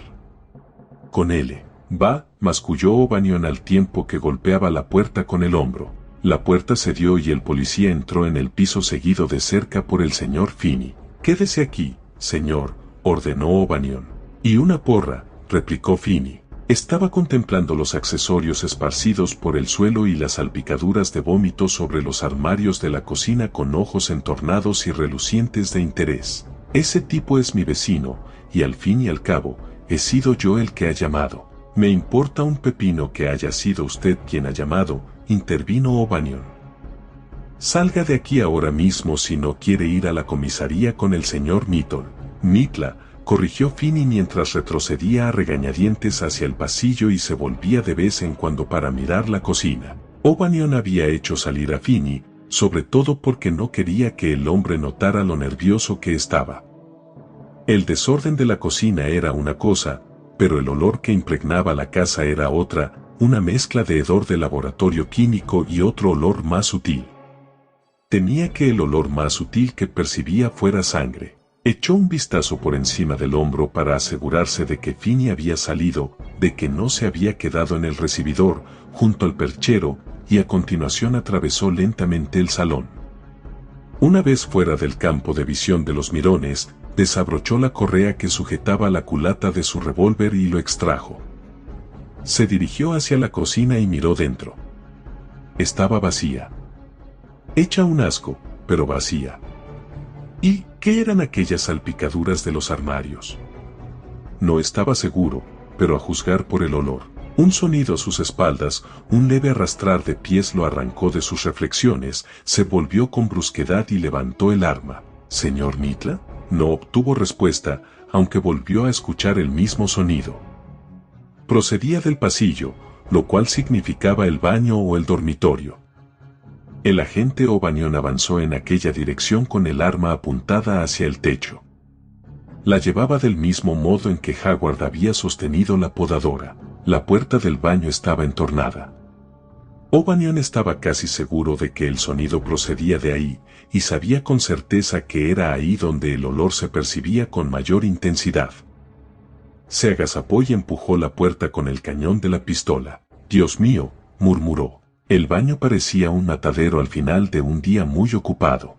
«Con L. Va», masculló O'Banion al tiempo que golpeaba la puerta con el hombro. La puerta cedió y el policía entró en el piso seguido de cerca por el señor Finney. «Quédese aquí, señor», ordenó O'Banion. «Y una porra», replicó Finney. Estaba contemplando los accesorios esparcidos por el suelo y las salpicaduras de vómito sobre los armarios de la cocina con ojos entornados y relucientes de interés. «Ese tipo es mi vecino, y al fin y al cabo, he sido yo el que ha llamado». «Me importa un pepino que haya sido usted quien ha llamado», intervino O'Banion. «Salga de aquí ahora mismo si no quiere ir a la comisaría con el señor Mitla», corrigió Finney mientras retrocedía a regañadientes hacia el pasillo y se volvía de vez en cuando para mirar la cocina. O'Banion había hecho salir a Finney, sobre todo porque no quería que el hombre notara lo nervioso que estaba. El desorden de la cocina era una cosa, pero el olor que impregnaba la casa era otra, una mezcla de hedor de laboratorio químico y otro olor más sutil. Temía que el olor más sutil que percibía fuera sangre. Echó un vistazo por encima del hombro para asegurarse de que Finny había salido, de que no se había quedado en el recibidor, junto al perchero, y a continuación atravesó lentamente el salón. Una vez fuera del campo de visión de los mirones, desabrochó la correa que sujetaba la culata de su revólver y lo extrajo. Se dirigió hacia la cocina y miró dentro. Estaba vacía. Hecha un asco, pero vacía. ¿Y qué eran aquellas salpicaduras de los armarios? No estaba seguro, pero a juzgar por el olor, un sonido a sus espaldas, un leve arrastrar de pies lo arrancó de sus reflexiones, se volvió con brusquedad y levantó el arma. ¿Señor Mitla? No obtuvo respuesta, aunque volvió a escuchar el mismo sonido. Procedía del pasillo, lo cual significaba el baño o el dormitorio. El agente O'Banion avanzó en aquella dirección con el arma apuntada hacia el techo. La llevaba del mismo modo en que Howard había sostenido la podadora. La puerta del baño estaba entornada. O'Banion estaba casi seguro de que el sonido procedía de ahí, y sabía con certeza que era ahí donde el olor se percibía con mayor intensidad. Se agazapó y empujó la puerta con el cañón de la pistola. «Dios mío», murmuró. El baño parecía un matadero al final de un día muy ocupado.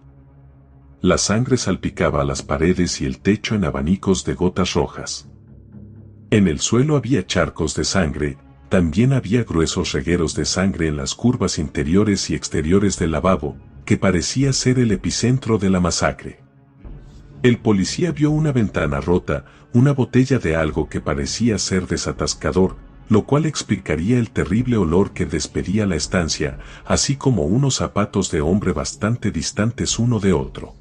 La sangre salpicaba las paredes y el techo en abanicos de gotas rojas. En el suelo había charcos de sangre, también había gruesos regueros de sangre en las curvas interiores y exteriores del lavabo, que parecía ser el epicentro de la masacre. El policía vio una ventana rota, una botella de algo que parecía ser desatascador, lo cual explicaría el terrible olor que despedía la estancia, así como unos zapatos de hombre bastante distantes uno de otro.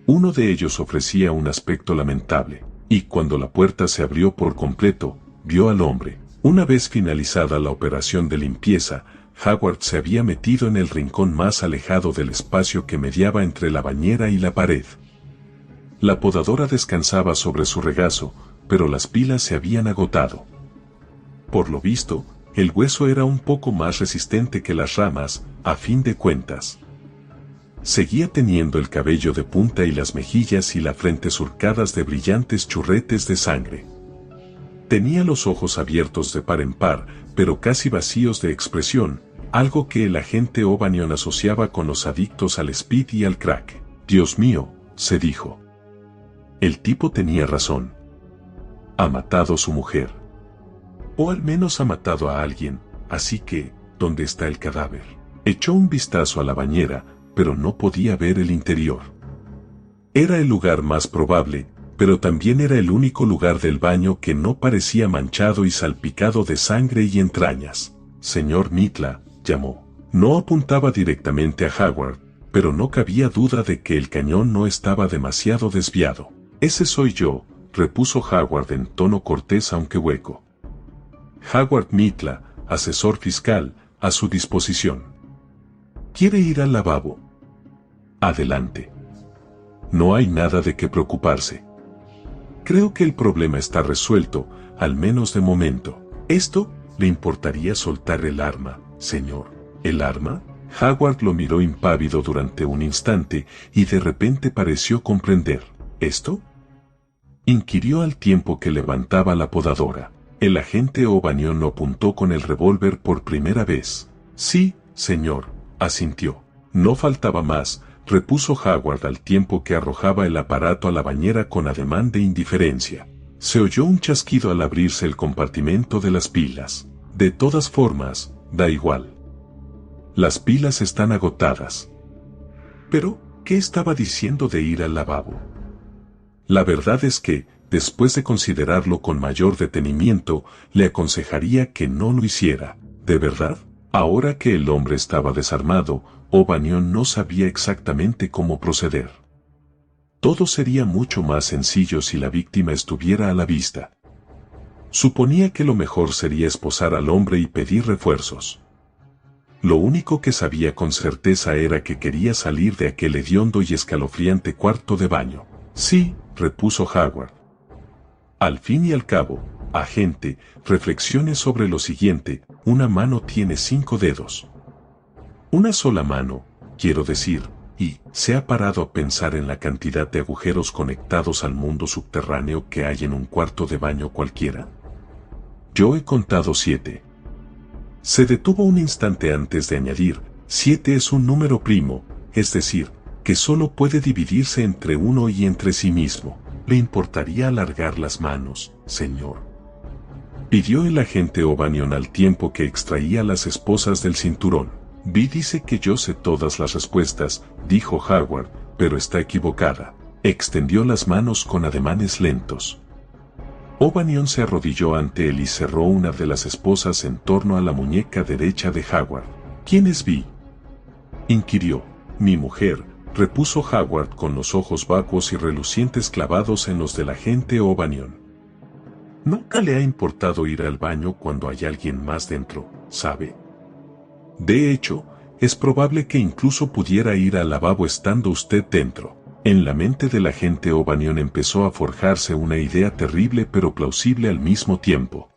Uno de ellos ofrecía un aspecto lamentable, y cuando la puerta se abrió por completo, vio al hombre. Una vez finalizada la operación de limpieza, Howard se había metido en el rincón más alejado del espacio que mediaba entre la bañera y la pared. La podadora descansaba sobre su regazo, pero las pilas se habían agotado. Por lo visto, el hueso era un poco más resistente que las ramas, a fin de cuentas. Seguía teniendo el cabello de punta y las mejillas y la frente surcadas de brillantes churretes de sangre. Tenía los ojos abiertos de par en par, pero casi vacíos de expresión, algo que el agente O'Banion asociaba con los adictos al speed y al crack. «Dios mío», se dijo. El tipo tenía razón. Ha matado a su mujer. O al menos ha matado a alguien, así que, ¿dónde está el cadáver? Echó un vistazo a la bañera, pero no podía ver el interior. Era el lugar más probable, pero también era el único lugar del baño que no parecía manchado y salpicado de sangre y entrañas. «Señor Mitla», llamó. No apuntaba directamente a Howard, pero no cabía duda de que el cañón no estaba demasiado desviado. «Ese soy yo», repuso Howard en tono cortés aunque hueco. Howard Mitla, asesor fiscal, a su disposición. ¿Quiere ir al lavabo? Adelante. No hay nada de qué preocuparse. Creo que el problema está resuelto, al menos de momento. ¿Esto? ¿Le importaría soltar el arma, señor? ¿El arma? Howard lo miró impávido durante un instante y de repente pareció comprender. ¿Esto? Inquirió al tiempo que levantaba la podadora. El agente O'Banion lo apuntó con el revólver por primera vez. «Sí, señor», asintió. «No faltaba más», repuso Howard al tiempo que arrojaba el aparato a la bañera con ademán de indiferencia. Se oyó un chasquido al abrirse el compartimento de las pilas. «De todas formas, da igual. Las pilas están agotadas». «¿Pero qué estaba diciendo de ir al lavabo?» La verdad es que, después de considerarlo con mayor detenimiento, le aconsejaría que no lo hiciera. ¿De verdad? Ahora que el hombre estaba desarmado, O'Banion no sabía exactamente cómo proceder. Todo sería mucho más sencillo si la víctima estuviera a la vista. Suponía que lo mejor sería esposar al hombre y pedir refuerzos. Lo único que sabía con certeza era que quería salir de aquel hediondo y escalofriante cuarto de baño. «Sí», repuso Howard. Al fin y al cabo, agente, reflexione sobre lo siguiente: una mano tiene 5 dedos. Una sola mano, quiero decir, y ¿se ha parado a pensar en la cantidad de agujeros conectados al mundo subterráneo que hay en un cuarto de baño cualquiera? Yo he contado 7. Se detuvo un instante antes de añadir: 7 es un número primo, es decir, que solo puede dividirse entre uno y entre sí mismo. ¿Le importaría alargar las manos, señor?, pidió el agente O'Banion al tiempo que extraía las esposas del cinturón. Vi dice que yo sé todas las respuestas, dijo Howard, pero está equivocada. Extendió las manos con ademanes lentos. O'Banion se arrodilló ante él y cerró una de las esposas en torno a la muñeca derecha de Howard. ¿Quién es Vi?, inquirió. Mi mujer, repuso Howard con los ojos vacuos y relucientes clavados en los del agente O'Banion. Nunca le ha importado ir al baño cuando hay alguien más dentro, ¿sabe? De hecho, es probable que incluso pudiera ir al lavabo estando usted dentro. En la mente del agente O'Banion empezó a forjarse una idea terrible pero plausible al mismo tiempo.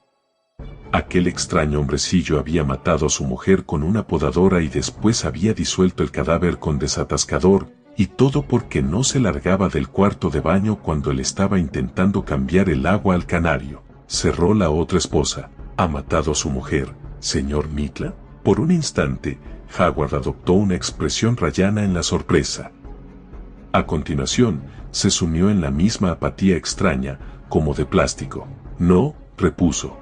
Aquel extraño hombrecillo había matado a su mujer con una podadora y después había disuelto el cadáver con desatascador, y todo porque no se largaba del cuarto de baño cuando él estaba intentando cambiar el agua al canario. Cerró la otra esposa. ¿Ha matado a su mujer, señor Mitla? Por un instante, Howard adoptó una expresión rayana en la sorpresa. A continuación, se sumió en la misma apatía extraña, como de plástico. No, repuso.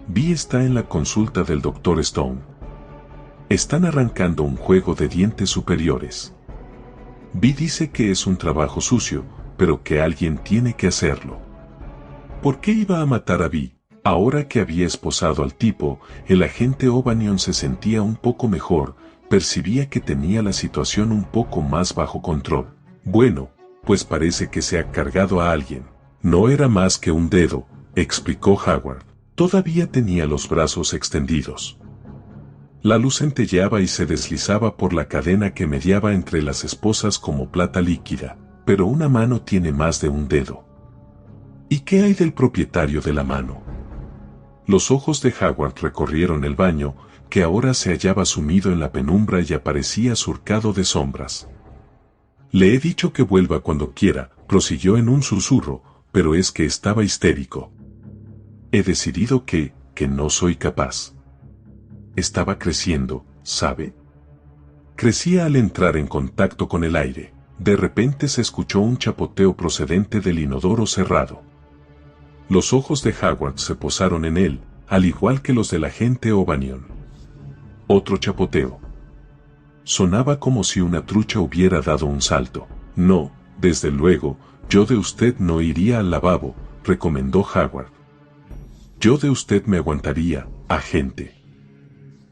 Vi está en la consulta del Dr. Stone. Están arrancando un juego de dientes superiores. Vi dice que es un trabajo sucio, pero que alguien tiene que hacerlo. ¿Por qué iba a matar a Vi? Ahora que había esposado al tipo, el agente O'Banion se sentía un poco mejor, percibía que tenía la situación un poco más bajo control. Bueno, pues parece que se ha cargado a alguien. No era más que un dedo, explicó Howard. Todavía tenía los brazos extendidos. La luz centelleaba y se deslizaba por la cadena que mediaba entre las esposas como plata líquida, pero una mano tiene más de un dedo. ¿Y qué hay del propietario de la mano? Los ojos de Howard recorrieron el baño, que ahora se hallaba sumido en la penumbra y aparecía surcado de sombras. Le he dicho que vuelva cuando quiera, prosiguió en un susurro, pero es que estaba histérico. He decidido que no soy capaz. Estaba creciendo, ¿sabe? Crecía al entrar en contacto con el aire. De repente se escuchó un chapoteo procedente del inodoro cerrado. Los ojos de Howard se posaron en él, al igual que los del agente O'Banion. Otro chapoteo. Sonaba como si una trucha hubiera dado un salto. No, desde luego, yo de usted no iría al lavabo, recomendó Howard. Yo de usted me aguantaría, agente.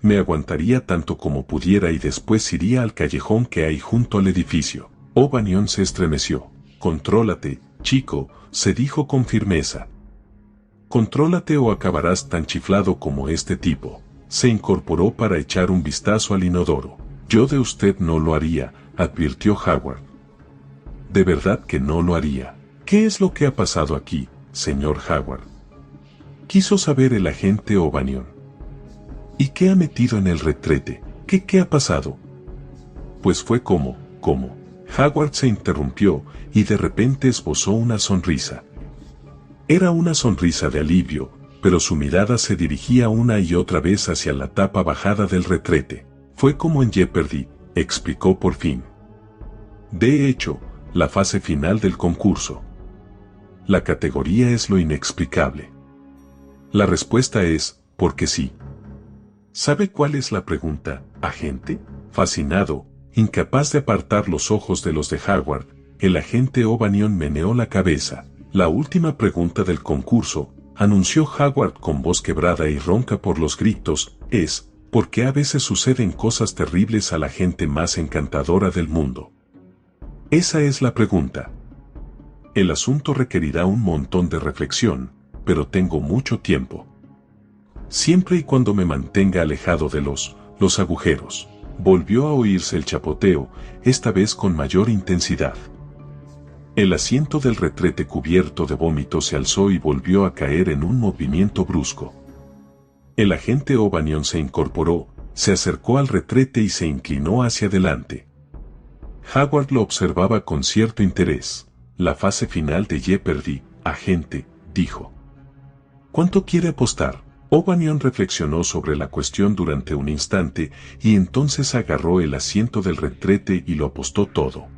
Me aguantaría tanto como pudiera y después iría al callejón que hay junto al edificio. O'Banion se estremeció. Contrólate, chico, se dijo con firmeza. Contrólate o acabarás tan chiflado como este tipo. Se incorporó para echar un vistazo al inodoro. Yo de usted no lo haría, advirtió Howard. De verdad que no lo haría. ¿Qué es lo que ha pasado aquí, señor Howard? Quiso saber el agente O'Banion. ¿Y qué ha metido en el retrete? ¿Qué ha pasado? Pues fue como. Howard se interrumpió y de repente esbozó una sonrisa. Era una sonrisa de alivio, pero su mirada se dirigía una y otra vez hacia la tapa bajada del retrete. Fue como en Jeopardy, explicó por fin. De hecho, la fase final del concurso. La categoría es lo inexplicable. La respuesta es, porque sí. ¿Sabe cuál es la pregunta, agente? Fascinado, incapaz de apartar los ojos de los de Howard, el agente O'Banion meneó la cabeza. La última pregunta del concurso, anunció Howard con voz quebrada y ronca por los gritos, es, ¿por qué a veces suceden cosas terribles a la gente más encantadora del mundo? Esa es la pregunta. El asunto requerirá un montón de reflexión, pero tengo mucho tiempo. Siempre y cuando me mantenga alejado de los agujeros. Volvió a oírse el chapoteo, esta vez con mayor intensidad. El asiento del retrete cubierto de vómito se alzó y volvió a caer en un movimiento brusco. El agente O'Banion se incorporó, se acercó al retrete y se inclinó hacia adelante. Howard lo observaba con cierto interés. La fase final de Jeopardy, agente, dijo. ¿Cuánto quiere apostar? O'Banion reflexionó sobre la cuestión durante un instante y entonces agarró el asiento del retrete y lo apostó todo.